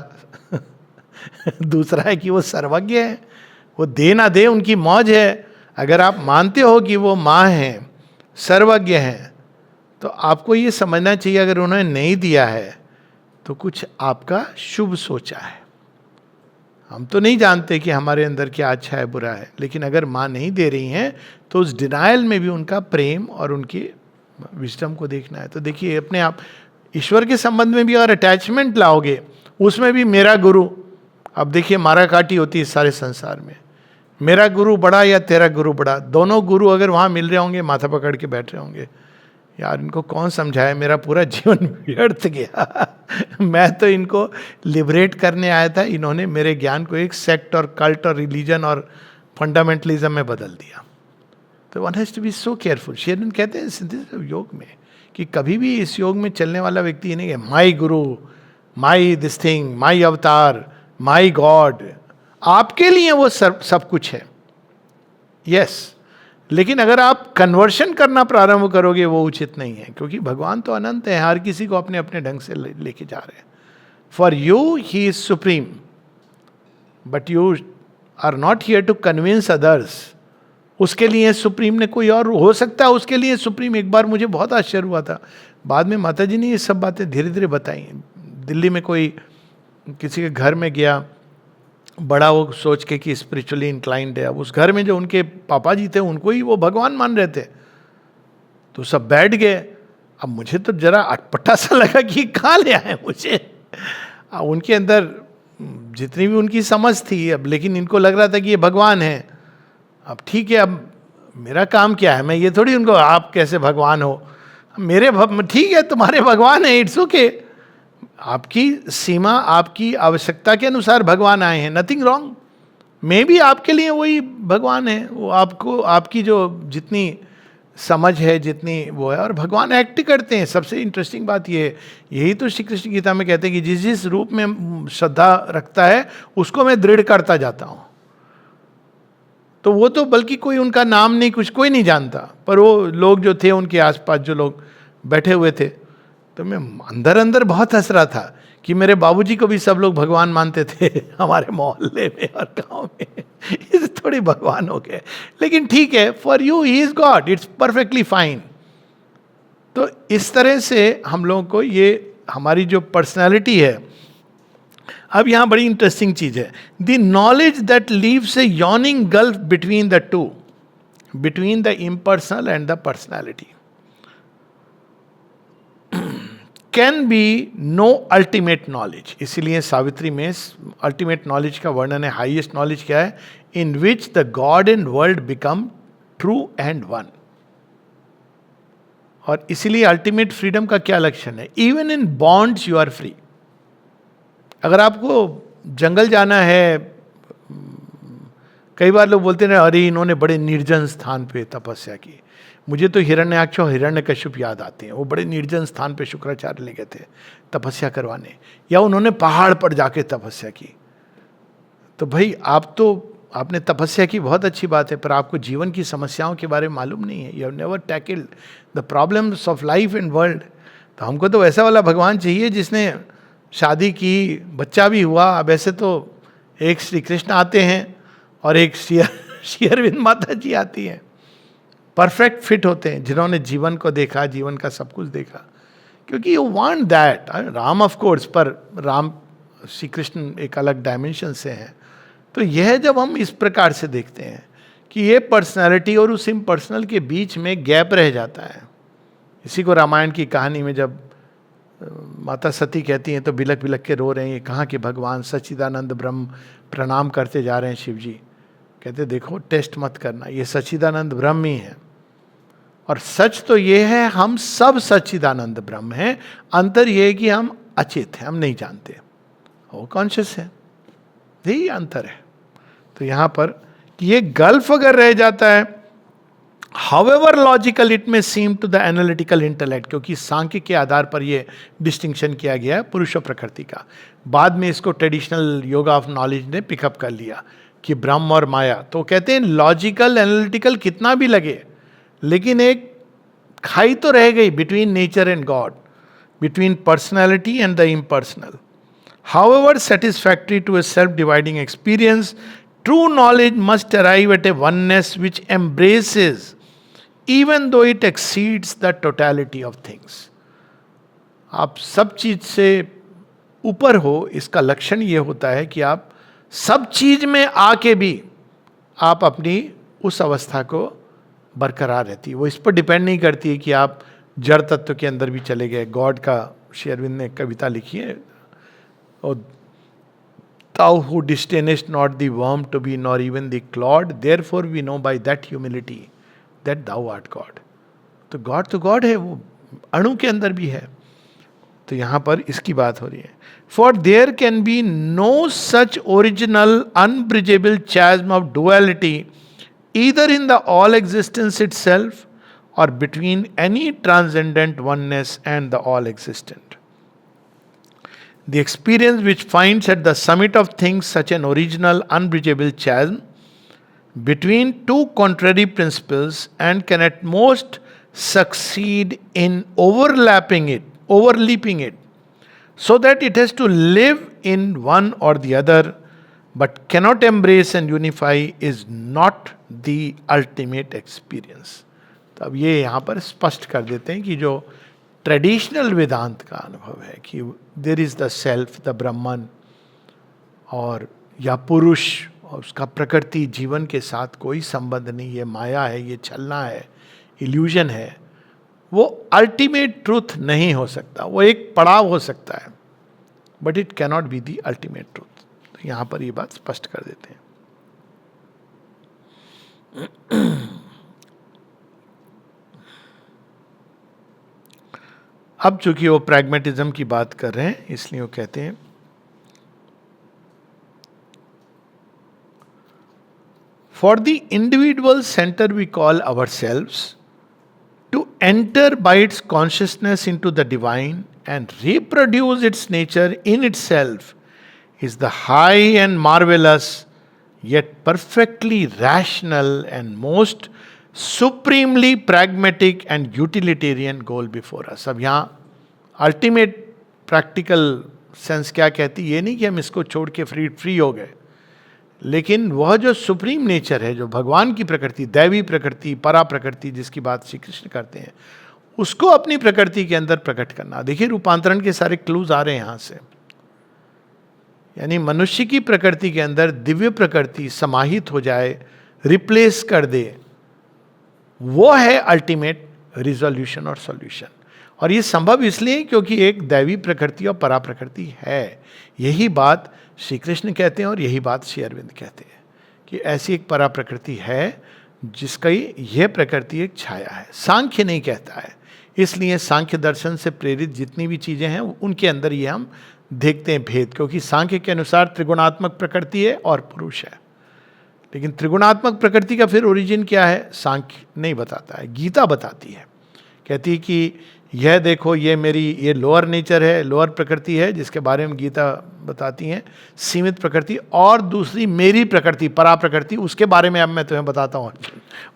दूसरा है कि वो सर्वज्ञ है, वो दे ना दे उनकी मौज है। अगर आप मानते हो कि वो माँ हैं, सर्वज्ञ हैं, तो आपको ये समझना चाहिए अगर उन्होंने नहीं दिया है तो कुछ आपका शुभ सोचा है। हम तो नहीं जानते कि हमारे अंदर क्या अच्छा है बुरा है, लेकिन अगर माँ नहीं दे रही हैं तो उस डिनायल में भी उनका प्रेम और उनकी विजडम को देखना है। तो देखिए अपने आप ईश्वर के संबंध में भी अगर अटैचमेंट लाओगे, उसमें भी मेरा गुरु, अब देखिए मारा काटी होती है इस सारे संसार में, मेरा गुरु बड़ा या तेरा गुरु बड़ा, दोनों गुरु अगर वहाँ मिल रहे होंगे माथा पकड़ के बैठ रहे होंगे, यार इनको कौन समझाए, मेरा पूरा जीवन व्यर्थ गया। मैं तो इनको लिबरेट करने आया था, इन्होंने मेरे ज्ञान को एक सेक्ट और कल्ट और रिलीजन और फंडामेंटलिज्म में बदल दिया। तो one has to be so careful. शेरविंद कहते हैं सिंथेसिस ऑफ योग में कि कभी भी इस योग में चलने वाला व्यक्ति ये नहीं है माई गुरु, माई दिस थिंग, माई अवतार, माई गॉड। आपके लिए वो सब कुछ है, यस, लेकिन अगर आप कन्वर्शन करना प्रारंभ करोगे वो उचित नहीं है, क्योंकि भगवान तो अनंत है, हर किसी को अपने अपने ढंग से लेके जा रहे हैं। For you he is supreme, but you are not here to convince others. उसके लिए सुप्रीम ने कोई और हो सकता है, उसके लिए सुप्रीम। एक बार मुझे बहुत आश्चर्य हुआ था, बाद में माता जी ने ये सब बातें धीरे धीरे बताई। दिल्ली में कोई किसी के घर में गया, बड़ा वो सोच के कि स्पिरिचुअली इंक्लाइंड है, अब उस घर में जो उनके पापा जी थे उनको ही वो भगवान मान रहे थे, तो सब बैठ गए। अब मुझे तो जरा अटपटा सा लगा कि कहाँ ले आए मुझे। उनके अंदर जितनी भी उनकी समझ थी, अब लेकिन इनको लग रहा था कि ये भगवान है। अब ठीक है, अब मेरा काम क्या है, मैं ये थोड़ी उनको आप कैसे भगवान हो, मेरे ठीक है तुम्हारे भगवान है, इट्स ओके, आपकी सीमा, आपकी आवश्यकता के अनुसार भगवान आए हैं, नथिंग रॉन्ग। मे भी आपके लिए वही भगवान है, वो आपको आपकी जो जितनी समझ है, जितनी वो है, और भगवान एक्ट करते हैं। सबसे इंटरेस्टिंग बात ये है, यही तो श्री कृष्ण गीता में कहते हैं कि जिस जिस रूप में श्रद्धा रखता है उसको मैं दृढ़ करता जाता हूँ। तो वो तो बल्कि कोई उनका नाम नहीं, कुछ कोई नहीं जानता, पर वो लोग जो थे उनके आसपास जो लोग बैठे हुए थे, तो मैं अंदर अंदर बहुत हंस रहा था कि मेरे बाबूजी को भी सब लोग भगवान मानते थे हमारे मोहल्ले में और गांव में इस थोड़ी भगवान हो गए, लेकिन ठीक है, for you he is God, it's perfectly fine. तो इस तरह से हम लोगों को ये हमारी जो पर्सनैलिटी है, अब यहां बड़ी इंटरेस्टिंग चीज है, the knowledge that leaves a yawning gulf between the two, between the impersonal and the personality, can be no ultimate knowledge. इसीलिए सावित्री में अल्टीमेट नॉलेज का वर्णन है, हाईएस्ट नॉलेज क्या है, in which the God and world become true and one. और इसीलिए अल्टीमेट फ्रीडम का क्या लक्षण है, even in bonds you are free. अगर आपको जंगल जाना है, कई बार लोग बोलते हैं अरे इन्होंने बड़े निर्जन स्थान पे तपस्या की, मुझे तो हिरण्याक्ष और हिरण्यकश्यप याद आते हैं, वो बड़े निर्जन स्थान पे शुक्राचार्य ले गए थे तपस्या करवाने, या उन्होंने पहाड़ पर जाके तपस्या की। तो भाई आपने तपस्या की, बहुत अच्छी बात है, पर आपको जीवन की समस्याओं के बारे में मालूम नहीं है, you have never tackled the problems of life and world. तो हमको तो वैसा वाला भगवान चाहिए जिसने शादी की, बच्चा भी हुआ। अब ऐसे तो एक श्री कृष्ण आते हैं और एक श्री अरविंद माता जी आती हैं, परफेक्ट फिट होते हैं, जिन्होंने जीवन को देखा, जीवन का सब कुछ देखा, क्योंकि you want that. Ram of course, पर राम श्री कृष्ण एक अलग डायमेंशन से हैं। तो यह जब हम इस प्रकार से देखते हैं कि ये पर्सनालिटी और उस इम्पर्सनल के बीच में गैप रह जाता है, इसी को रामायण की कहानी में जब माता सती कहती हैं तो बिलक बिलक के रो रहे हैं, कहाँ के भगवान सच्चिदानंद ब्रह्म प्रणाम करते जा रहे हैं शिव जी। कहते देखो टेस्ट मत करना, ये सच्चिदानंद ब्रह्म ही है, और सच तो ये है हम सब सच्चिदानंद ब्रह्म हैं, अंतर ये है कि हम अचेत हैं, हम नहीं जानते, वो कॉन्शियस है, यही अंतर है। तो यहाँ पर ये गल्फ अगर रह जाता है, however logical it may seem to the analytical intellect, क्योंकि सांख्य के आधार पर ये डिस्टिंक्शन किया गया है पुरुष और प्रकृति का, बाद में इसको ट्रेडिशनल योगा ऑफ नॉलेज ने पिकअप कर लिया कि ब्रह्म और माया। तो कहते हैं लॉजिकल एनालिटिकल कितना भी लगे, लेकिन एक खाई तो रह गई between nature and God, between personality and the impersonal. However satisfactory to a self dividing experience, true knowledge must arrive at a oneness which embraces even though it exceeds the totality of things. आप सब चीज से ऊपर हो, इसका लक्षण ये होता है कि आप सब चीज में आके भी आप अपनी उस अवस्था को बरकरार रहती है। वो इस पर डिपेंड नहीं करती है कि आप जड़ तत्व के अंदर भी चले गए। गॉड का श्री अरविंद ने कविता लिखी है, और Thou who disdainest not the worm to be nor even the clod, therefore we know by that humility that thou art God. तो गॉड तो गॉड है, वो अणु के अंदर भी है। तो यहाँ पर इसकी बात हो रही है। For there can be no such original unbridgeable chasm of duality either in the all existence itself or between any transcendent oneness and the all existent. The experience which finds at the summit of things such an original, unbridgeable chasm between two contrary principles and can at most succeed in overleaping it, so that it has to live in one or the other, but cannot embrace and unify, is not the ultimate experience. तो अब ये यहाँ पर स्पष्ट कर देते हैं कि जो ट्रेडिशनल वेदांत का अनुभव है कि there is the self, the Brahman, और या पुरुष, और उसका प्रकृति जीवन के साथ कोई संबंध नहीं, ये माया है, ये छलना है, इल्यूजन है, वो अल्टीमेट ट्रूथ नहीं हो सकता। वो एक पड़ाव हो सकता है, but it cannot be the ultimate truth. तो यहाँ पर ये बात स्पष्ट कर देते हैं। अब चूंकि वो प्रैग्मेटिज्म की बात कर रहे हैं, इसलिए वो कहते हैं for the individual centre we call ourselves to enter by its consciousness into the divine and reproduce its nature in itself is the high and marvellous yet perfectly rational and most supremely pragmatic and utilitarian goal before us. अब यहाँ अल्टीमेट प्रैक्टिकल सेंस क्या कहती है, ये नहीं कि हम इसको छोड़ के फ्री हो गए, लेकिन वह जो सुप्रीम नेचर है, जो भगवान की प्रकृति, दैवी प्रकृति, परा प्रकृति जिसकी बात श्री कृष्ण करते हैं, उसको अपनी प्रकृति के अंदर प्रकट करना. देखिए रूपांतरण के सारे क्लूज आ रहे हैं यहाँ से. यानी मनुष्य की प्रकृति के अंदर दिव्य प्रकृति समाहित हो जाए, रिप्लेस कर दे, वो है अल्टीमेट रिजोल्यूशन और सॉल्यूशन. और ये संभव इसलिए क्योंकि एक दैवी प्रकृति और परा प्रकृति है. यही बात श्री कृष्ण कहते हैं और यही बात श्री अरविंद कहते हैं कि ऐसी एक परा प्रकृति है जिसका यह प्रकृति एक छाया है. सांख्य नहीं कहता है, इसलिए सांख्य दर्शन से प्रेरित जितनी भी चीजें हैं उनके अंदर ये हम देखते हैं भेद, क्योंकि सांख्य के अनुसार त्रिगुणात्मक प्रकृति है और पुरुष है. लेकिन त्रिगुणात्मक प्रकृति का फिर ओरिजिन क्या है सांख्य नहीं बताता है, गीता बताती है. कहती है कि यह देखो ये लोअर नेचर है, लोअर प्रकृति है जिसके बारे में गीता बताती हैं, सीमित प्रकृति, और दूसरी मेरी प्रकृति परा प्रकृति, उसके बारे में अब मैं तुम्हें बताता हूँ,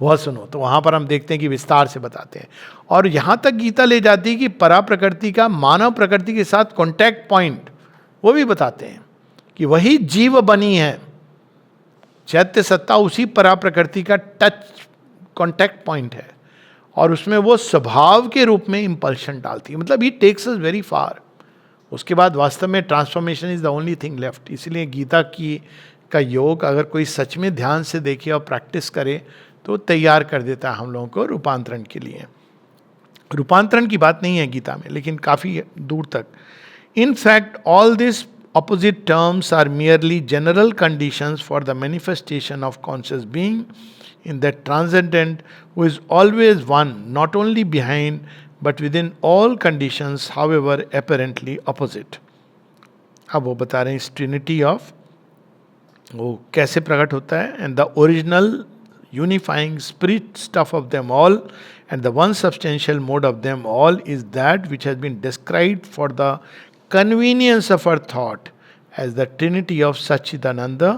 वह सुनो. तो वहाँ पर हम देखते हैं कि विस्तार से बताते हैं. और यहाँ तक गीता ले जाती है कि परा प्रकृति का मानव प्रकृति के साथ कॉन्टैक्ट पॉइंट वो भी बताते हैं कि वही जीव बनी है. चैत्य सत्ता उसी परा प्रकृति का टच कॉन्टैक्ट पॉइंट है और उसमें वो स्वभाव के रूप में इंपल्शन डालती है. मतलब ही टेक्स अस वेरी फार. उसके बाद वास्तव में transformation is the only thing left. इसलिए गीता का योग अगर कोई सच में ध्यान से देखे और प्रैक्टिस करे तो तैयार कर देता है हम लोगों को रूपांतरण के लिए. रूपांतरण की बात नहीं है गीता में, लेकिन काफ़ी दूर तक. In fact all this opposite terms are merely general conditions for the manifestation of conscious being in that transcendent who is always one, not only behind but within all conditions, however apparently opposite. अब वो बता रहे हैं इस ट्रिनिटी ऑफ वो कैसे प्रकट होता है. And the original unifying spirit stuff of them all and the one substantial mode of them all is that which has been described for the convenience of our thought as the trinity of Satchidananda,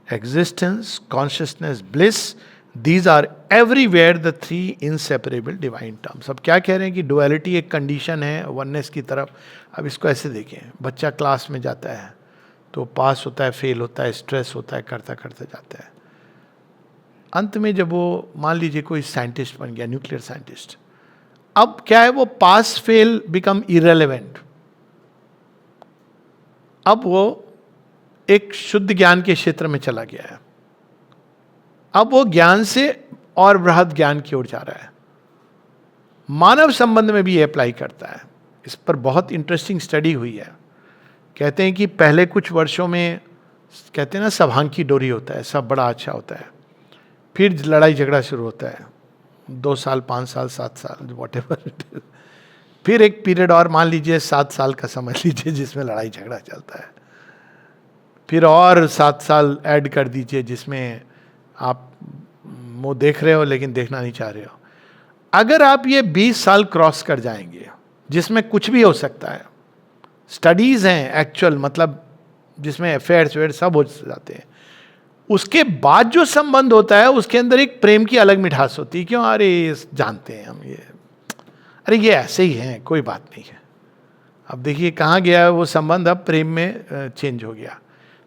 existence, consciousness, bliss. These are everywhere the three inseparable divine terms. अब क्या कह रहे हैं कि डुअलिटी एक कंडीशन है वननेस की तरफ. अब इसको ऐसे देखें, बच्चा क्लास में जाता है तो पास होता है, फेल होता है, स्ट्रेस होता है, करता करते जाता है. अंत में जब वो मान लीजिए कोई साइंटिस्ट बन गया, न्यूक्लियर साइंटिस्ट, अब क्या है, वो पास फेल बिकम इरेलेवेंट. अब वो एक शुद्ध ज्ञान के क्षेत्र में चला गया है. अब वो ज्ञान से और बृहद ज्ञान की ओर जा रहा है. मानव संबंध में भी ये अप्लाई करता है. इस पर बहुत इंटरेस्टिंग स्टडी हुई है. कहते हैं कि पहले कुछ वर्षों में कहते हैं ना सभांकी डोरी होता है, सब बड़ा अच्छा होता है. फिर लड़ाई झगड़ा शुरू होता है, 2 साल 5 साल 7 साल वॉट एवर. फिर एक पीरियड और मान लीजिए 7 साल का समझ लीजिए जिसमें लड़ाई झगड़ा चलता है. फिर और 7 साल ऐड कर दीजिए जिसमें आप वो देख रहे हो लेकिन देखना नहीं चाह रहे हो. अगर आप ये 20 साल क्रॉस कर जाएंगे जिसमें कुछ भी हो सकता है, स्टडीज हैं एक्चुअल, मतलब जिसमें अफेयर्स वेयर सब हो जाते हैं, उसके बाद जो संबंध होता है उसके अंदर एक प्रेम की अलग मिठास होती है. क्यों? अरे जानते हैं हम ये, अरे ये ऐसे ही हैं, कोई बात नहीं है. अब देखिए कहाँ गया वो संबंध, अब प्रेम में चेंज हो गया.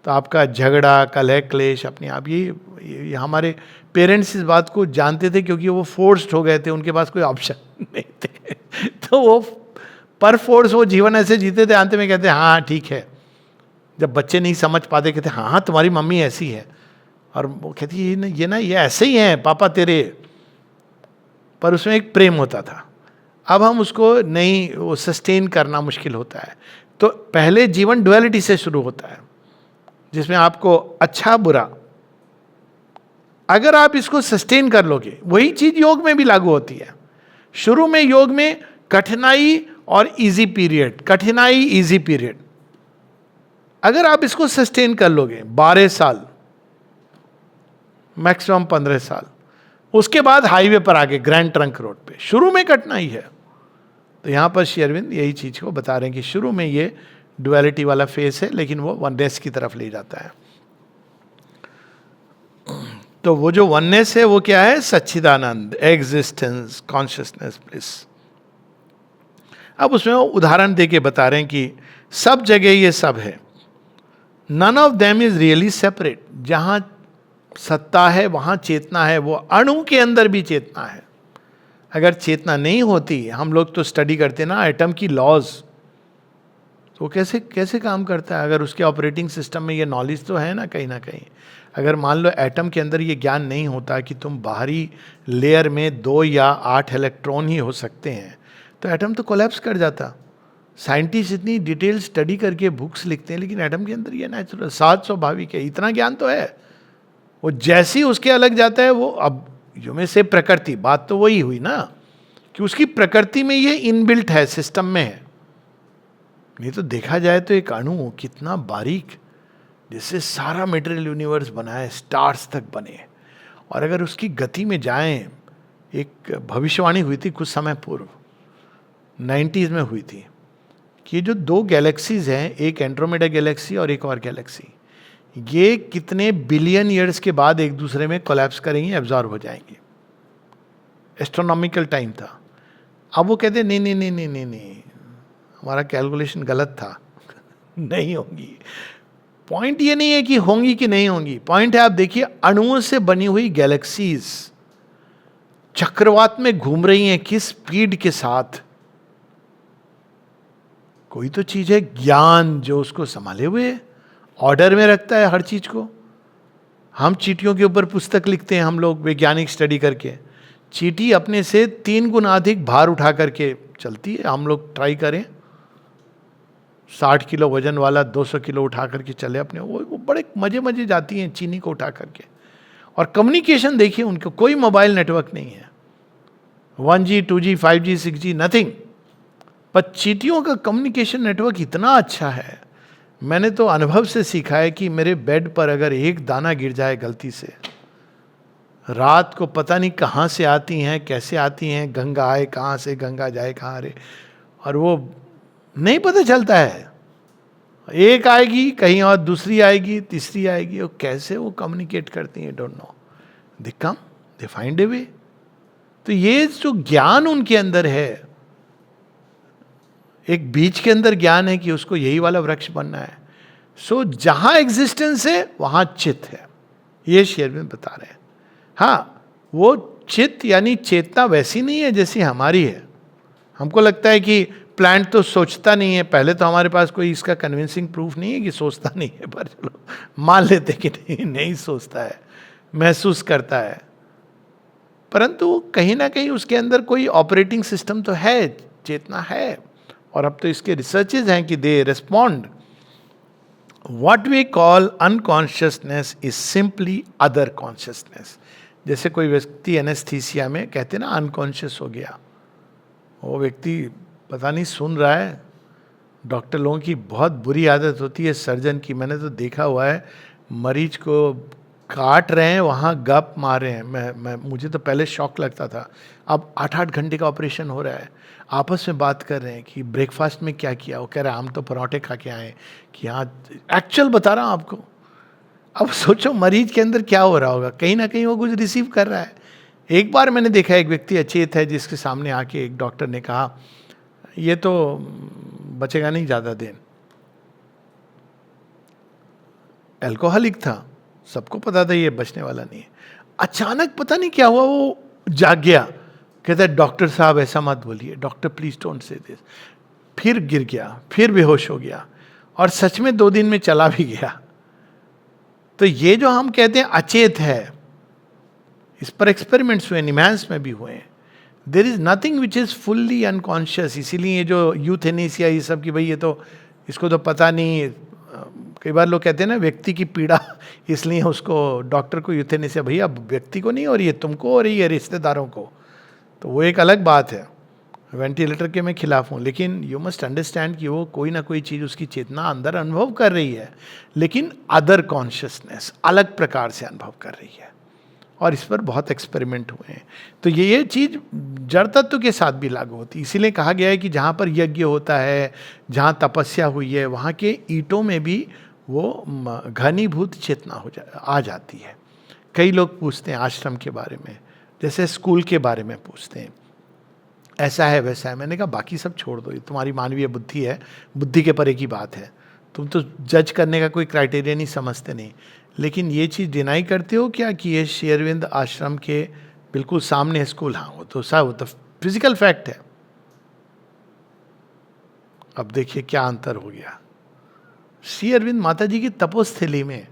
तो आपका झगड़ा कलह क्लेश अपने आप ये हमारे पेरेंट्स इस बात को जानते थे क्योंकि वो फोर्स्ड हो गए थे, उनके पास कोई ऑप्शन नहीं थे. तो वो पर फोर्स वो जीवन ऐसे जीते थे, अंत में कहते हाँ ठीक है. जब बच्चे नहीं समझ पाते कहते हाँ तुम्हारी मम्मी ऐसी है, और वो कहती ये ऐसे ही हैं पापा तेरे. पर उसमें एक प्रेम होता था. अब हम उसको नहीं, वो सस्टेन करना मुश्किल होता है. तो पहले जीवन डुअलिटी से शुरू होता है जिसमें आपको अच्छा बुरा, अगर आप इसको सस्टेन कर लोगे, वही चीज योग में भी लागू होती है. शुरू में योग में कठिनाई और इजी पीरियड, कठिनाई इजी पीरियड, अगर आप इसको सस्टेन कर लोगे 12 साल मैक्सिमम 15 साल, उसके बाद हाईवे पर आगे ग्रैंड ट्रंक रोड पे शुरू में कठिनाई है. तो यहां पर श्री अरविंद यही चीज को बता रहे हैं कि शुरू में ये डुअलिटी वाला फेस है, लेकिन वो वननेस की तरफ ले जाता है. तो वो जो वननेस है वो क्या है? सच्चिदानंद, एग्जिस्टेंस, कॉन्शियसनेस, ब्लिस। अब उसमें वो उदाहरण देके बता रहे हैं कि सब जगह ये सब है, none of them is really separate. जहां सत्ता है वहां चेतना है, वो अणु के अंदर भी चेतना है। अगर चेतना नहीं होती, हम लोग तो स्टडी करते ना एटम की लॉज, तो कैसे कैसे काम करता है? अगर उसके ऑपरेटिंग सिस्टम में ये नॉलेज तो है ना कहीं। अगर मान लो एटम के अंदर ये ज्ञान नहीं होता कि तुम बाहरी लेयर में 2 या 8 इलेक्ट्रॉन ही हो सकते हैं, तो एटम तो कोलैप्स कर जाता। साइंटिस्ट इतनी डिटेल स्टडी करके बुक्स लिखते हैं, लेकिन एटम के अंदर ये नेचुरल, सात स्वाभाविक है, इतना ज्ञान तो है। वो जैसे ही उसके अलग जाता है, वो अब जो में से प्रकृति, बात तो वही हुई ना कि उसकी प्रकृति में ये इनबिल्ट है, सिस्टम में है। नहीं तो देखा जाए तो एक अणु कितना बारीक, जिससे सारा मटेरियल यूनिवर्स बना है, स्टार्स तक बने। और अगर उसकी गति में जाएं, एक भविष्यवाणी हुई थी कुछ समय पूर्व, 90s में हुई थी, कि जो 2 गैलेक्सीज हैं, एक एंड्रोमेडा गैलेक्सी और एक और गैलेक्सी, ये कितने बिलियन ईयर्स के बाद एक दूसरे में कोलैप्स करेंगी, एब्जॉर्ब हो जाएंगी। एस्ट्रोनॉमिकल टाइम था। अब वो कहते नहीं, हमारा कैलकुलेशन गलत था, नहीं होंगी। पॉइंट ये नहीं है कि होंगी कि नहीं होंगी, पॉइंट है आप देखिए अणुओं से बनी हुई गैलेक्सीज चक्रवात में घूम रही हैं, किस स्पीड के साथ। कोई तो चीज है ज्ञान जो उसको संभाले हुए ऑर्डर में रखता है हर चीज को। हम चींटियों के ऊपर पुस्तक लिखते हैं, हम लोग वैज्ञानिक स्टडी करके। चींटी अपने से 3 गुना अधिक भार उठा करके चलती है। हम लोग ट्राई करें, 60 किलो वजन वाला 200 किलो उठा करके चले अपने, वो बड़े मजे जाती हैं चीनी को उठा करके। और कम्युनिकेशन देखिए उनको, कोई मोबाइल नेटवर्क नहीं है, 1G 2G 5G 6G nothing. पर चींटियों का कम्युनिकेशन नेटवर्क इतना अच्छा है। मैंने तो अनुभव से सीखा है कि मेरे बेड पर अगर एक दाना गिर जाए गलती से, रात को पता नहीं कहाँ से आती हैं, कैसे आती हैं, गंगा आए कहाँ से, गंगा जाए कहाँ रे, और वो नहीं पता चलता है। एक आएगी कहीं और, दूसरी आएगी, तीसरी आएगी, वो कैसे वो कम्युनिकेट करती हैं, don't know. They come, they find a way. तो ये जो ज्ञान उनके अंदर है, एक बीज के अंदर ज्ञान है कि उसको यही वाला वृक्ष बनना है। सो जहां एग्जिस्टेंस है वहां चित्त है, ये शेरविंद बता रहे हैं। हाँ, वो चित्त यानी चेतना वैसी नहीं है जैसी हमारी है। हमको लगता है कि प्लांट तो सोचता नहीं है, पहले तो हमारे पास कोई इसका कन्विंसिंग प्रूफ नहीं है कि सोचता नहीं है, पर चलो मान लेते कि नहीं सोचता है, महसूस करता है। परंतु कहीं ना कहीं उसके अंदर कोई ऑपरेटिंग सिस्टम तो है, चेतना है। और अब तो इसके रिसर्चेज हैं कि they respond. What we call unconsciousness is simply other consciousness. जैसे कोई व्यक्ति एनेस्थीसिया में कहते ना अनकॉन्शियस हो गया, वो व्यक्ति पता नहीं सुन रहा है। डॉक्टर लोगों की बहुत बुरी आदत होती है, सर्जन की, मैंने तो देखा हुआ है, मरीज को काट रहे हैं वहाँ गप मार रहे हैं। मुझे तो पहले शॉक लगता था। अब 8-8 घंटे का ऑपरेशन हो रहा है, आपस में बात कर रहे हैं कि ब्रेकफास्ट में क्या किया। वो कह रहा है हम तो पराठे खा के आए, कि हाँ एक्चुअल बता रहा हूँ आपको। अब सोचो मरीज के अंदर क्या हो रहा होगा, कहीं ना कहीं वो कुछ रिसीव कर रहा है। एक बार मैंने देखा एक व्यक्ति अचेत है, जिसके सामने आके एक डॉक्टर ने कहा ये तो बचेगा नहीं ज़्यादा दिन। अल्कोहलिक था, सबको पता था ये बचने वाला नहीं है। अचानक पता नहीं क्या हुआ, वो जाग गया, कहता है डॉक्टर साहब ऐसा मत बोलिए, doctor please don't say this. फिर गिर गया, फिर बेहोश हो गया, और सच में 2 दिन में चला भी गया। तो ये जो हम कहते हैं अचेत है, इस पर एक्सपेरिमेंट्स हुए, निमांस में भी हुए। There is nothing which is fully unconscious. इसीलिए ये जो यूथेनेसिया ये सब की भाई ये तो इसको तो पता नहीं। कई बार लोग कहते हैं ना व्यक्ति की पीड़ा, इसलिए उसको डॉक्टर को यूथेनेसिया। भैया व्यक्ति को नहीं हो रही है, तुमको हो रही है, रिश्तेदारों को, तो वो एक अलग बात है। वेंटिलेटर के मैं खिलाफ हूँ, लेकिन यू मस्ट अंडरस्टैंड कि वो कोई ना कोई चीज़ उसकी चेतना अंदर अनुभव कर रही है, लेकिन अदर कॉन्शियसनेस अलग प्रकार से अनुभव कर रही है। और इस पर बहुत एक्सपेरिमेंट हुए हैं। तो ये चीज़ जड़ तत्व के साथ भी लागू होती है। इसीलिए कहा गया है कि जहाँ पर यज्ञ होता है, जहाँ तपस्या हुई है, वहाँ के ईंटों में भी वो घनीभूत चेतना आ जाती है। कई लोग पूछते हैं आश्रम के बारे में, जैसे स्कूल के बारे में पूछते हैं, ऐसा है वैसा है। मैंने कहा बाकी सब छोड़ दो, ये तुम्हारी मानवीय बुद्धि है, बुद्धि के परे की बात है, तुम तो जज करने का कोई क्राइटेरिया नहीं समझते नहीं। लेकिन ये चीज़ डिनाई करते हो क्या कि ये श्री अरविंद आश्रम के बिल्कुल सामने स्कूल? हाँ, वो तो फिजिकल फैक्ट है। अब देखिए क्या अंतर हो गया। श्री अरविंद माता जी की तपोस्थली में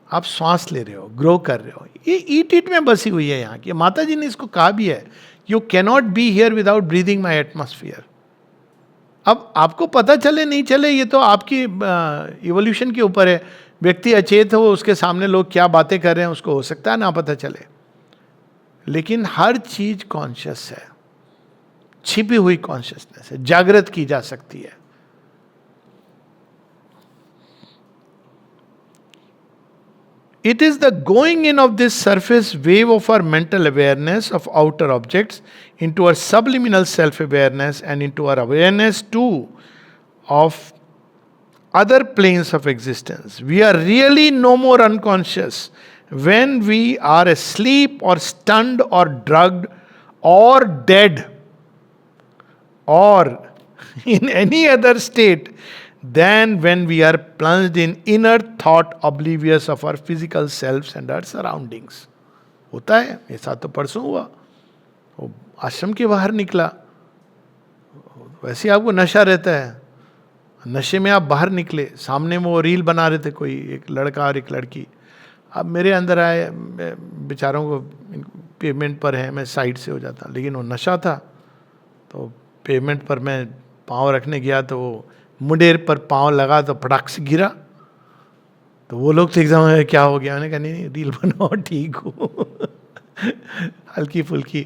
आप श्वास ले रहे हो, ग्रो कर रहे हो, ये ईट इट में बसी हुई है यहाँ की। माता जी ने इसको कहा भी है, you cannot be here without breathing my atmosphere. अब आपको पता चले नहीं चले ये तो आपकी इवोल्यूशन के ऊपर है। व्यक्ति अचेत हो, उसके सामने लोग क्या बातें कर रहे हैं उसको हो सकता है ना पता चले, लेकिन हर चीज कॉन्शियस है, छिपी हुई कॉन्शियसनेस है, जागृत की जा सकती है। It is the going in of this surface wave of our mental awareness of outer objects into our subliminal self-awareness and into our awareness too of other planes of existence. We are really no more unconscious when we are asleep or stunned or drugged or dead or in any other state than when we are plunged in inner thought oblivious of our physical selves and our surroundings. होता है, मेरे साथ तो परसों हुआ, वो आश्रम के बाहर निकला, वैसे आपको नशा रहता है, नशे में आप बाहर निकले, सामने में वो रील बना रहे थे कोई एक लड़का और एक लड़की, अब मेरे अंदर आए, बेचारों को पेमेंट पर है, मैं साइड से हो जाता, लेकिन वो नशा था। तो पेमेंट पर मैं पाँव रखने गया तो वो मुंडेर पर पाँव लगा तो फटाक से गिरा। तो वो लोग तो एग्जाम क्या हो गया, मैंने कहा नहीं रील बनाओ, ठीक हो हल्की फुल्की,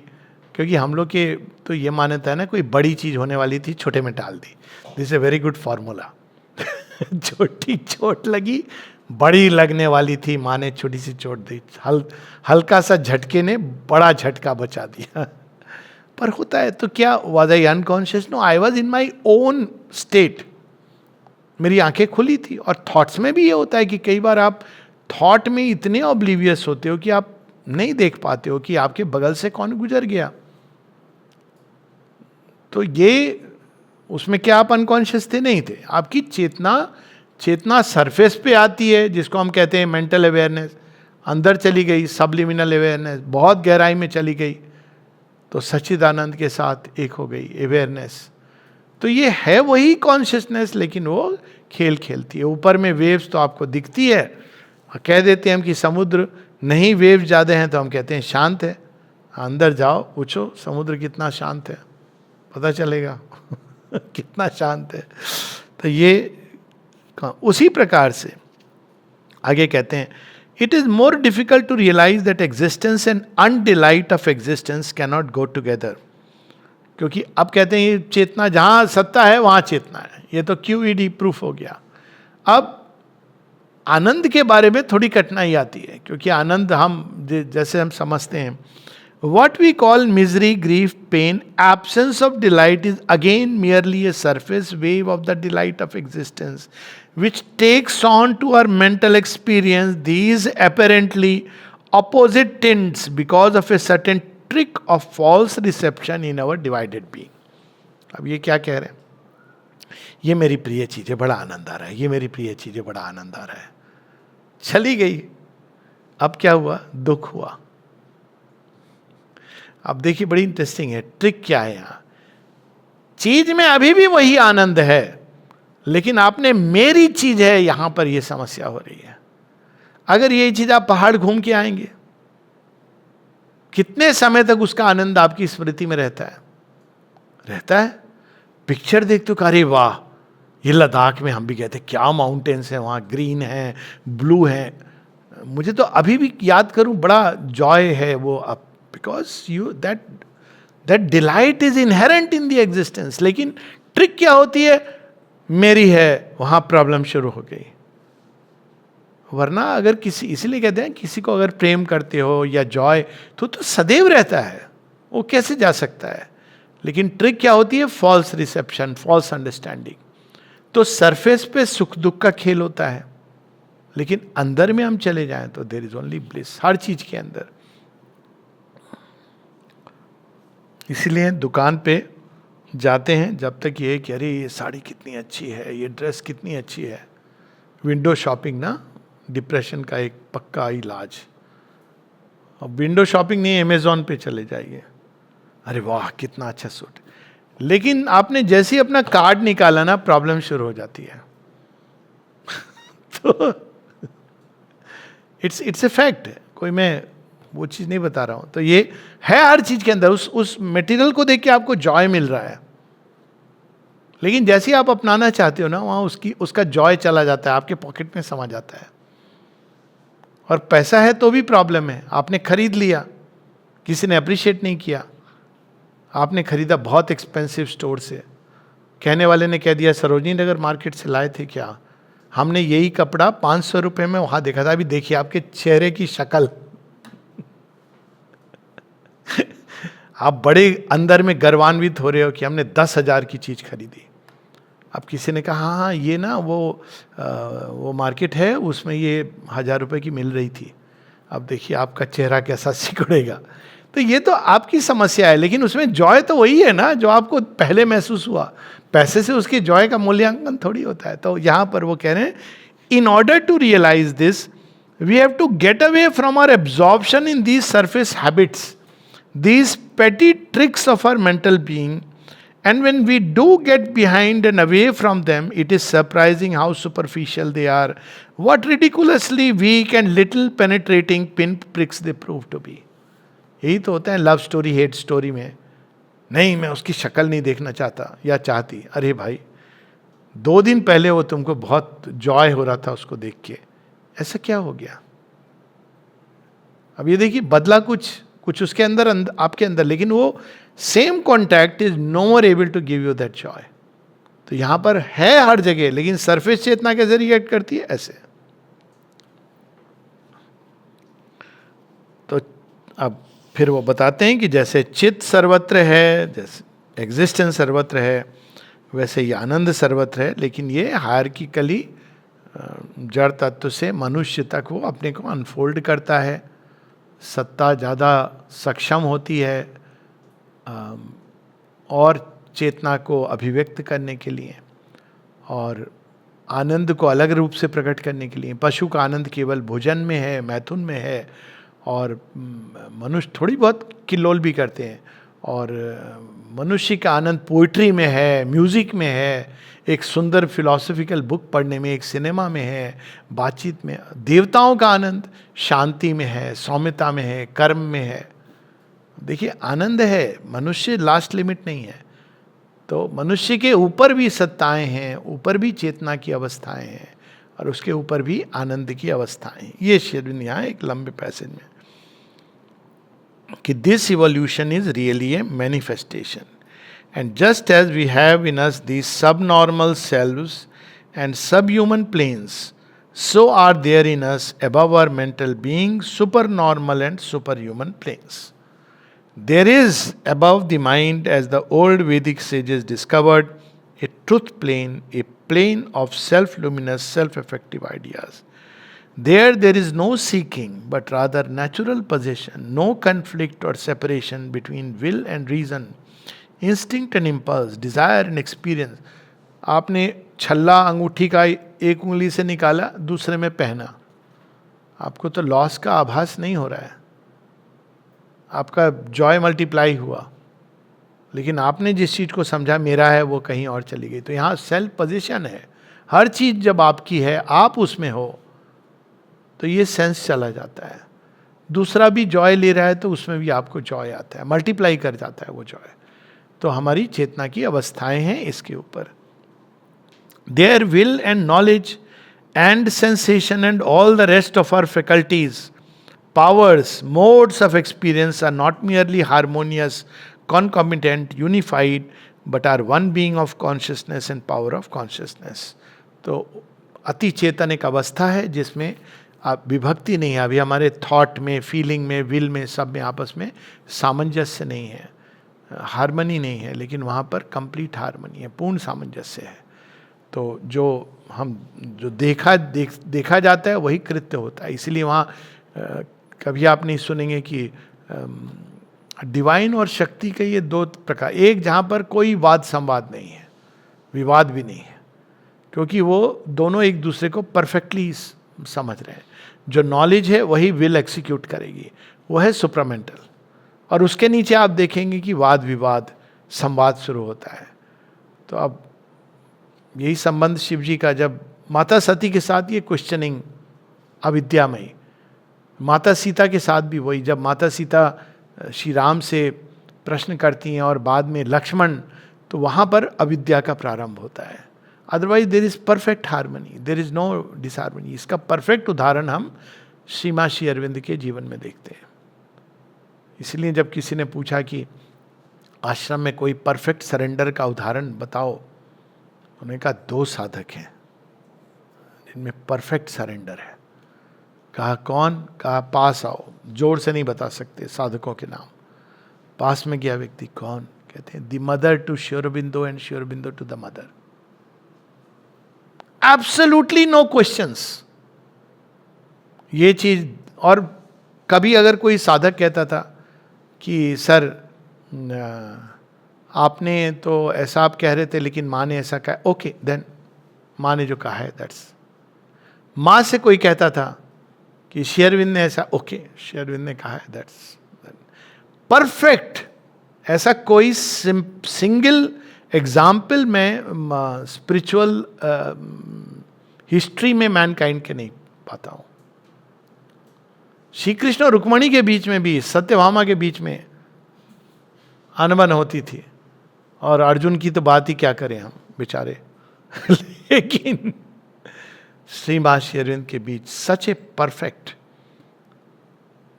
क्योंकि हम लोग के तो ये मान्यता है ना, कोई बड़ी चीज होने वाली थी छोटे में टाल दी। This a very good formula छोटी चोट लगी, बड़ी लगने वाली थी, माँ ने छोटी सी चोट दी, हल्का सा झटके ने बड़ा झटका बचा दिया। पर होता है तो क्या, was I unconscious? No, I was in my own state. मेरी आंखें खुली थी। और थॉट्स में भी ये होता है कि कई बार आप थॉट में इतने ऑब्लिवियस होते हो कि आप नहीं देख पाते हो कि आपके बगल से कौन गुजर गया। तो ये उसमें क्या आप अनकॉन्शियस थे? नहीं थे। आपकी चेतना सरफेस पे आती है, जिसको हम कहते हैं मेंटल अवेयरनेस, अंदर चली गई, सबलिमिनल अवेयरनेस बहुत गहराई में चली गई, तो सच्चिदानंद के साथ एक हो गई अवेयरनेस। तो ये है वही कॉन्शियसनेस, लेकिन वो खेल खेलती है। ऊपर में वेव्स तो आपको दिखती है, कह देते हैं हम कि समुद्र नहीं, वेव ज़्यादा हैं तो हम कहते हैं शांत है। अंदर जाओ, पूछो समुद्र कितना शांत है, पता चलेगा कितना शांत है। तो ये उसी प्रकार से आगे कहते हैं, it is more difficult to realise that existence and undelight of existence cannot go together. क्योंकि अब कहते हैं चेतना जहां सत्ता है वहां चेतना है, ये तो QED प्रूफ हो गया। अब आनंद के बारे में थोड़ी कठिनाई आती है, क्योंकि आनंद हम जैसे हम समझते हैं, what we call misery, grief, pain, absence of delight is again merely a surface wave of the delight of existence, which takes on to our mental experience these apparently opposite tints because of a certain trick of false reception in our divided being. अब ये क्या कह रहे हैं? ये मेरी प्रिय चीज है, बड़ा आनंद आ रहा है, ये मेरी प्रिय चीज है, बड़ा आनंद आ रहा है, चली गई। अब क्या हुआ? दुख हुआ। अब देखिए बड़ी इंटरेस्टिंग है, ट्रिक क्या है यहां। चीज में अभी भी वही आनंद है, लेकिन आपने मेरी चीज है यहां पर यह समस्या हो रही है। अगर यही चीज आप पहाड़ घूम के आएंगे, कितने समय तक उसका आनंद आपकी स्मृति में रहता है? पिक्चर देखते हो, अरे वाह, ये लद्दाख में हम भी गए थे, क्या माउंटेन्स हैं वहाँ, ग्रीन है, ब्लू है। मुझे तो अभी भी याद करूं बड़ा जॉय है वो, अब because you that delight is inherent in the existence. लेकिन ट्रिक क्या होती है? मेरी है, वहां प्रॉब्लम शुरू हो गई। वरना अगर किसी, इसलिए कहते हैं किसी को अगर प्रेम करते हो या जॉय, तो सदैव रहता है, वो कैसे जा सकता है? लेकिन ट्रिक क्या होती है? False reception, false understanding. तो सरफेस पे सुख दुख का खेल होता है, लेकिन अंदर में हम चले जाएं तो देयर इज ओनली ब्लिस, हर चीज के अंदर। इसलिए दुकान पे जाते हैं जब तक ये कि अरे ये साड़ी कितनी अच्छी है, ये ड्रेस कितनी अच्छी है। विंडो शॉपिंग ना डिप्रेशन का एक पक्का इलाज। अब विंडो शॉपिंग नहीं, अमेजोन पे चले जाइए, अरे वाह कितना अच्छा सूट। लेकिन आपने जैसे ही अपना कार्ड निकाला ना, प्रॉब्लम शुरू हो जाती है। तो इट्स ए फैक्ट, कोई मैं वो चीज नहीं बता रहा हूं। तो ये है हर चीज के अंदर, उस मटेरियल को देख के आपको जॉय मिल रहा है, लेकिन जैसे ही आप अपनाना चाहते हो ना, वहां उसका जॉय चला जाता है, आपके पॉकेट में समा जाता है। और पैसा है तो भी प्रॉब्लम है। आपने खरीद लिया, किसी ने अप्रिशिएट नहीं किया, आपने खरीदा बहुत एक्सपेंसिव स्टोर से, कहने वाले ने कह दिया सरोजनी नगर मार्केट से लाए थे क्या, हमने यही कपड़ा 500 रुपए में वहां देखा था, अभी देखिए आपके चेहरे की शक्ल। आप बड़े अंदर में गर्वान्वित हो रहे हो कि हमने 10,000 की चीज खरीदी। अब किसी ने कहा हाँ ये ना वो मार्केट है, उसमें ये 1,000 रुपए की मिल रही थी। अब देखिए आपका चेहरा कैसा सिकुड़ेगा। तो ये तो आपकी समस्या है, लेकिन उसमें जॉय तो वही है ना जो आपको पहले महसूस हुआ। पैसे से उसके जॉय का मूल्यांकन थोड़ी होता है। तो यहां पर वो कह रहे हैं, in order to realise this we have to get away from our absorption in these surface habits, these petty tricks of our mental being, and when we do get behind and away from them, it is surprising how superficial they are, what ridiculously weak and little penetrating pinpricks they prove to be. यही तो होता है लव स्टोरी हेट स्टोरी में। नहीं मैं उसकी शक्ल नहीं देखना चाहता या चाहती, अरे भाई 2 दिन पहले वो तुमको बहुत जॉय हो रहा था उसको देख के, ऐसा क्या हो गया? अब ये देखिए बदला कुछ उसके अंदर आपके अंदर, लेकिन वो same contact is no more able to give you that joy. तो यहां पर है हर जगह, लेकिन सरफेस चेतना कैसे रिएक्ट करती है? ऐसे। तो अब फिर वो बताते हैं कि जैसे चित्त सर्वत्र है, जैसे एग्जिस्टेंस सर्वत्र है, वैसे ही आनंद सर्वत्र है, लेकिन ये हायरार्किकली जड़ तत्व से मनुष्य तक वो अपने को अनफोल्ड करता है। सत्ता ज़्यादा सक्षम होती है और चेतना को अभिव्यक्त करने के लिए और आनंद को अलग रूप से प्रकट करने के लिए। पशु का आनंद केवल भोजन में है, मैथुन में है, और मनुष्य थोड़ी बहुत किल्लोल भी करते हैं। और मनुष्य का आनंद पोइट्री में है, म्यूज़िक में है, एक सुंदर फिलॉसफिकल बुक पढ़ने में, एक सिनेमा में है, बातचीत में। देवताओं का आनंद शांति में है, सौम्यता में है, कर्म में है। देखिए आनंद है, मनुष्य लास्ट लिमिट नहीं है। तो मनुष्य के ऊपर भी सत्ताएं हैं, ऊपर भी चेतना की अवस्थाएं हैं, और उसके ऊपर भी आनंद की अवस्थाएं हैं। ये शेरविन यहाँ एक लंबे पैसेज में कि this evolution is really a manifestation, and just as we have in us these subnormal selves and subhuman planes, so are there in us above our mental being supernormal and superhuman planes. There is above the mind, as the old Vedic sages discovered, a truth plane, a plane of self-luminous, self-effective ideas. There is no seeking, but rather natural possession, no conflict or separation between will and reason, instinct and impulse, desire and experience. आपने छल्ला अंगूठी का एक उंगली से निकाला, दूसरे में पहना, आपको तो लॉस का आभास नहीं हो रहा है, आपका जॉय मल्टीप्लाई हुआ। लेकिन आपने जिस चीज को समझा मेरा है, वो कहीं और चली गई। तो यहाँ सेल्फ पोजीशन है, हर चीज जब आपकी है, आप उसमें हो, तो ये सेंस चला जाता है। दूसरा भी जॉय ले रहा है तो उसमें भी आपको जॉय आता है, मल्टीप्लाई कर जाता है वो जॉय। तो हमारी चेतना की अवस्थाएं हैं इसके ऊपर। There will and knowledge and sensation and all the rest of our faculties, powers, modes of experience are not merely harmonious, concomitant, unified, but are one being of consciousness and power of consciousness. तो अति चेतन एक अवस्था है जिसमें आप विभक्ति नहीं है। अभी हमारे थॉट में, फीलिंग में, विल में, सब में आपस में सामंजस्य नहीं है, हार्मनी नहीं है, लेकिन वहाँ पर कंप्लीट हार्मनी है, पूर्ण सामंजस्य है। तो जो देखा जाता है वही कृत्य होता है। इसलिए वहाँ कभी आप नहीं सुनेंगे कि डिवाइन और शक्ति के ये दो प्रकार, एक जहाँ पर कोई वाद संवाद नहीं है, विवाद भी नहीं है, क्योंकि वो दोनों एक दूसरे को परफेक्टली समझ रहे हैं। जो नॉलेज है वही विल एक्सिक्यूट करेगी, वो है सुप्रामेंटल। और उसके नीचे आप देखेंगे कि वाद विवाद संवाद शुरू होता है। तो अब यही संबंध शिव जी का, जब माता सती के साथ ये क्वेश्चनिंग अविद्यामयी, माता सीता के साथ भी वही, जब माता सीता श्री राम से प्रश्न करती हैं और बाद में लक्ष्मण, तो वहाँ पर अविद्या का प्रारंभ होता है। Otherwise there is perfect harmony, there is no disharmony. इसका परफेक्ट उदाहरण हम श्री अरविंद के जीवन में देखते हैं। इसलिए जब किसी ने पूछा कि आश्रम में कोई परफेक्ट सरेंडर का उदाहरण बताओ, उन्होंने कहा 2 साधक हैं जिनमें परफेक्ट सरेंडर है। कहा कौन? कहा पास आओ। जोर से नहीं बता सकते साधकों के नाम। पास में गया व्यक्ति, कौन? कहते हैं the mother to Shri Aurobindo and Shri Aurobindo to the mother. Absolutely no questions. ये चीज, और कभी अगर कोई साधक कहता था कि सर आपने तो ऐसा आप कह रहे थे लेकिन माँ ने ऐसा कहा, ओके देन माँ ने जो कहा है दैट्स। माँ से कोई कहता था कि श्री अरविंद ने ऐसा, ओके श्री अरविंद ने कहा है दैट्स परफेक्ट। ऐसा कोई सिंगल एग्जाम्पल मैं स्पिरिचुअल हिस्ट्री में मैनकाइंड के नहीं पाता हूं। श्री कृष्ण और रुक्मणी के बीच में भी, सत्यभामा के बीच में अनबन होती थी, और अर्जुन की तो बात ही क्या करें हम बेचारे। लेकिन श्री अरविंद के बीच सच ए परफेक्ट,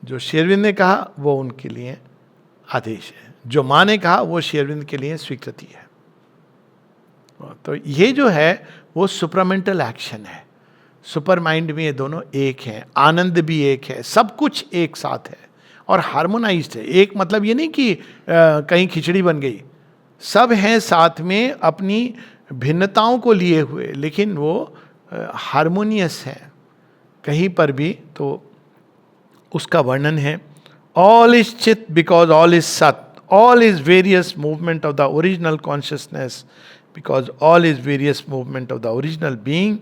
जो श्री अरविंद ने कहा वो उनके लिए आदेश है, जो माँ ने कहा वो श्री अरविंद के लिए स्वीकृति है। तो ये जो है वो सुपरामेंटल एक्शन है। सुपर माइंड में ये दोनों एक हैं, आनंद भी एक है, सब कुछ एक साथ है और हार्मोनाइज्ड है। एक मतलब ये नहीं कि कहीं खिचड़ी बन गई, सब हैं साथ में अपनी भिन्नताओं को लिए हुए, लेकिन वो हार्मोनियस है कहीं पर भी। तो उसका वर्णन है, ऑल इज चित बिकॉज ऑल इज सत, all is various movement of the original consciousness, because all is various movement of the original being.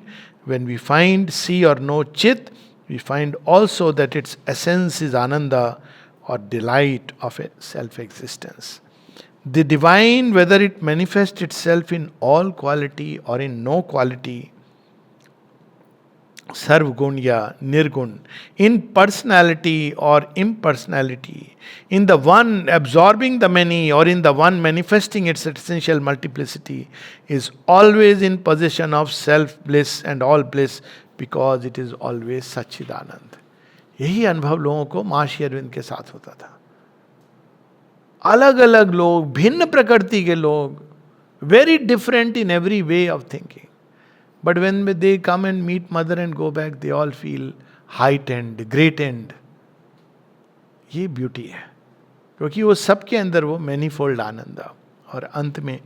When we find, see or know Chit, we find also that its essence is Ananda or delight of a self-existence. The divine, whether it manifests itself in all quality or in no quality, सर्वगुण या निर्गुण, in personality or impersonality, in the one absorbing the many or in the one manifesting its essential multiplicity, is always in possession of self bliss and all bliss, because it is always Satchidanand. यही अनुभव लोगों को माँ श्री अरविंद के साथ होता था। अलग अलग लोग, भिन्न प्रकृति के लोग, very different in every way of thinking. But when they come and meet mother and go back, they all feel heightened, greatened. ये ब्यूटी है, क्योंकि वो सबके अंदर वो मैनीफोल्ड आनंद है। और अंत में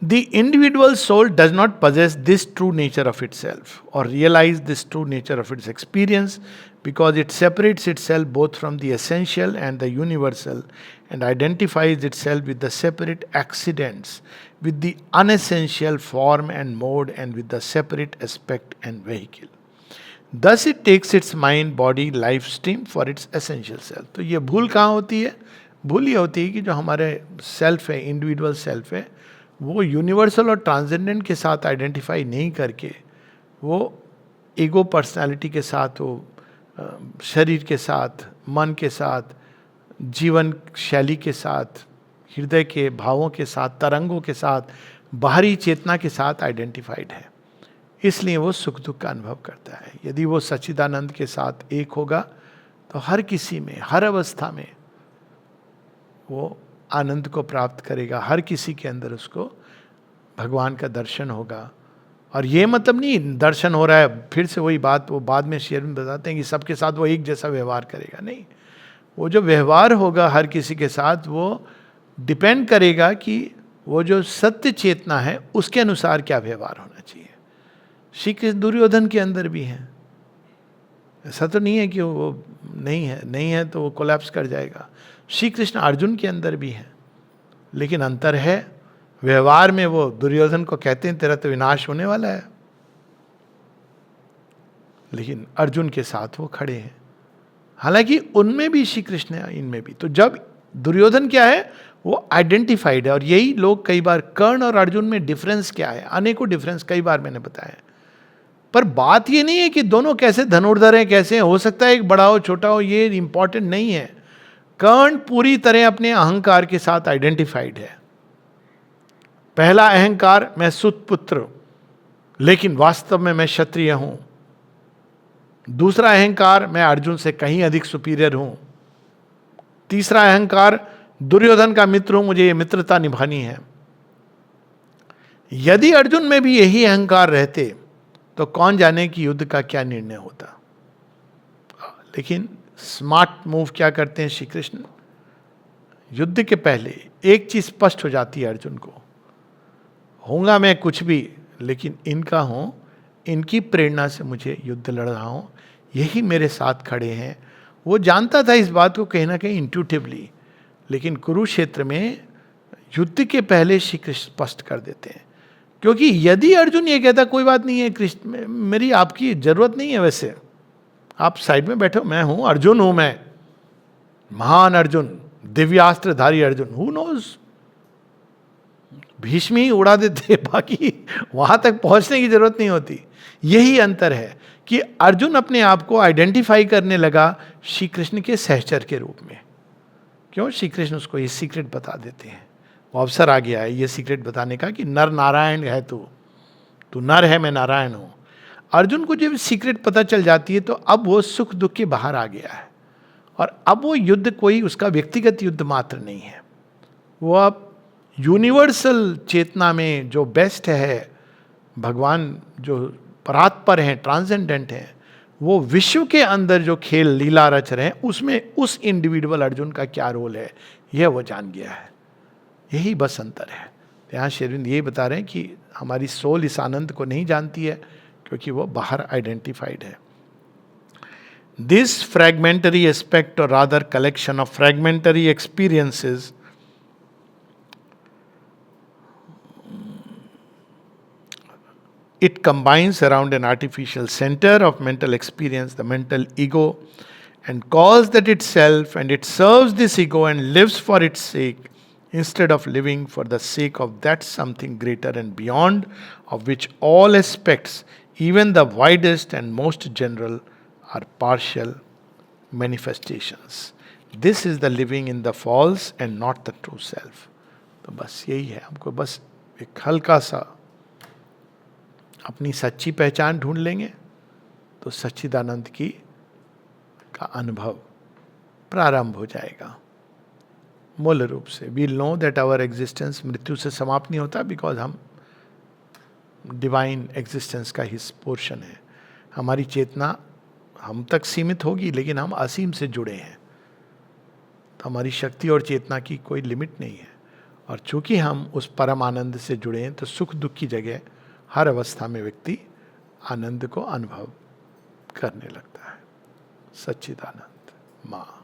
the individual soul does not possess this true nature of itself or realize this true nature of its experience, because it separates itself both from the essential and the universal and identifies itself with the separate accidents, with the unessential form and mode, and with the separate aspect and vehicle. Thus it takes its mind, body, life stream for its essential self. तो ये भूल कहाँ होती है? भूल ये होती है कि जो हमारे सेल्फ है, इंडिविजुअल सेल्फ है, वो यूनिवर्सल और ट्रांसेंडेंट के साथ आइडेंटिफाई नहीं करके वो ईगो पर्सनालिटी के साथ, वो शरीर के साथ, मन के साथ, जीवन शैली के साथ, हृदय के भावों के साथ, तरंगों के साथ, बाहरी चेतना के साथ आइडेंटिफाइड है। इसलिए वो सुख दुख का अनुभव करता है। यदि वो सच्चिदानंद के साथ एक होगा तो हर किसी में, हर अवस्था में वो आनंद को प्राप्त करेगा। हर किसी के अंदर उसको भगवान का दर्शन होगा। और ये मतलब नहीं दर्शन हो रहा है, फिर से वही बात वो बाद में शेयर में बताते हैं कि सबके साथ वो एक जैसा व्यवहार करेगा। नहीं, वो जो व्यवहार होगा हर किसी के साथ, वो डिपेंड करेगा कि वो जो सत्य चेतना है उसके अनुसार क्या व्यवहार होना चाहिए। श्री कृष्ण दुर्योधन के अंदर भी है, ऐसा तो नहीं है कि वो नहीं है तो वो कोलैप्स कर जाएगा। श्री कृष्ण अर्जुन के अंदर भी है, लेकिन अंतर है व्यवहार में। वो दुर्योधन को कहते हैं तेरा तो विनाश होने वाला है, लेकिन अर्जुन के साथ वो खड़े हैं। हालांकि उनमें भी श्री कृष्ण है, इनमें भी। तो जब दुर्योधन क्या है, वो आइडेंटिफाइड है। और यही लोग कई बार, कर्ण और अर्जुन में डिफरेंस क्या है, अनेकों डिफरेंस कई बार मैंने बताया। पर बात ये नहीं है कि दोनों कैसे धनुर्धर हैं, कैसे हो सकता है एक बड़ा हो छोटा हो, ये इंपॉर्टेंट नहीं है। कर्ण पूरी तरह अपने अहंकार के साथ आइडेंटिफाइड है। पहला अहंकार, मैं सुत पुत्र, लेकिन वास्तव में मैं क्षत्रिय हूं। दूसरा अहंकार, मैं अर्जुन से कहीं अधिक सुपीरियर हूं। तीसरा अहंकार, दुर्योधन का मित्र हूं, मुझे ये मित्रता निभानी है। यदि अर्जुन में भी यही अहंकार रहते तो कौन जाने कि युद्ध का क्या निर्णय होता। लेकिन स्मार्ट मूव क्या करते हैं श्री कृष्ण, युद्ध के पहले एक चीज स्पष्ट हो जाती है अर्जुन को, होऊंगा मैं कुछ भी, लेकिन इनका हूं, इनकी प्रेरणा से मुझे युद्ध लड़ रहा हूं, यही मेरे साथ खड़े हैं। वो जानता था इस बात को कहीं ना कहीं इंट्यूटिवली, लेकिन कुरुक्षेत्र में युद्ध के पहले श्री कृष्ण स्पष्ट कर देते हैं। क्योंकि यदि अर्जुन ये कहता कोई बात नहीं है कृष्ण, मेरी आपकी जरूरत नहीं है, वैसे आप साइड में बैठो, मैं हूं, अर्जुन हूं मैं, महान अर्जुन, दिव्यास्त्रधारी अर्जुन, हु नोज, भीष्म ही उड़ा देते, बाकी वहां तक पहुंचने की जरूरत नहीं होती। यही अंतर है कि अर्जुन अपने आप को आइडेंटिफाई करने लगा श्री कृष्ण के सहचर के रूप में। क्यों? श्री कृष्ण उसको ये सीक्रेट बता देते हैं, वो अवसर आ गया है ये सीक्रेट बताने का कि नर नारायण है, तू नर है, मैं नारायण हूं। अर्जुन को जब सीक्रेट पता चल जाती है तो अब वो सुख दुख के बाहर आ गया है, और अब वो युद्ध कोई उसका व्यक्तिगत युद्ध मात्र नहीं है, वो अब यूनिवर्सल चेतना में जो बेस्ट है, भगवान जो परात्पर हैं, ट्रांसेंडेंट हैं, वो विश्व के अंदर जो खेल लीला रच रहे हैं उसमें उस इंडिविजुअल अर्जुन का क्या रोल है, यह वो जान गया है। यही बस अंतर है। यहाँ श्री अरविंद ये बता रहे हैं कि हमारी सोल इस आनंद को नहीं जानती है क्योंकि वो बाहर आइडेंटिफाइड है। दिस फ्रैगमेंटरी एस्पेक्ट, और rather collection of fragmentary experiences, it combines around an artificial center of mental experience, the mental ego, and calls that itself, and it serves this ego and lives for its sake instead of living for the sake of that something greater and beyond, of which all aspects, even the widest and most general, are partial manifestations. This is the living in the false and not the true self. तो बस यही है, हमको बस एक हल्का सा अपनी सच्ची पहचान ढूंढ लेंगे तो सच्चिदानंद की का अनुभव प्रारंभ हो जाएगा। मूल रूप से we'll know that our existence मृत्यु से समाप्त नहीं होता, बिकॉज हम डिवाइन एग्जिस्टेंस का ही पोर्शन है। हमारी चेतना हम तक सीमित होगी, लेकिन हम असीम से जुड़े हैं, तो हमारी शक्ति और चेतना की कोई लिमिट नहीं है। और चूंकि हम उस परम आनंद से जुड़े हैं, तो सुख दुख की जगह हर अवस्था में व्यक्ति आनंद को अनुभव करने लगता है। सच्चिदानंद माँ।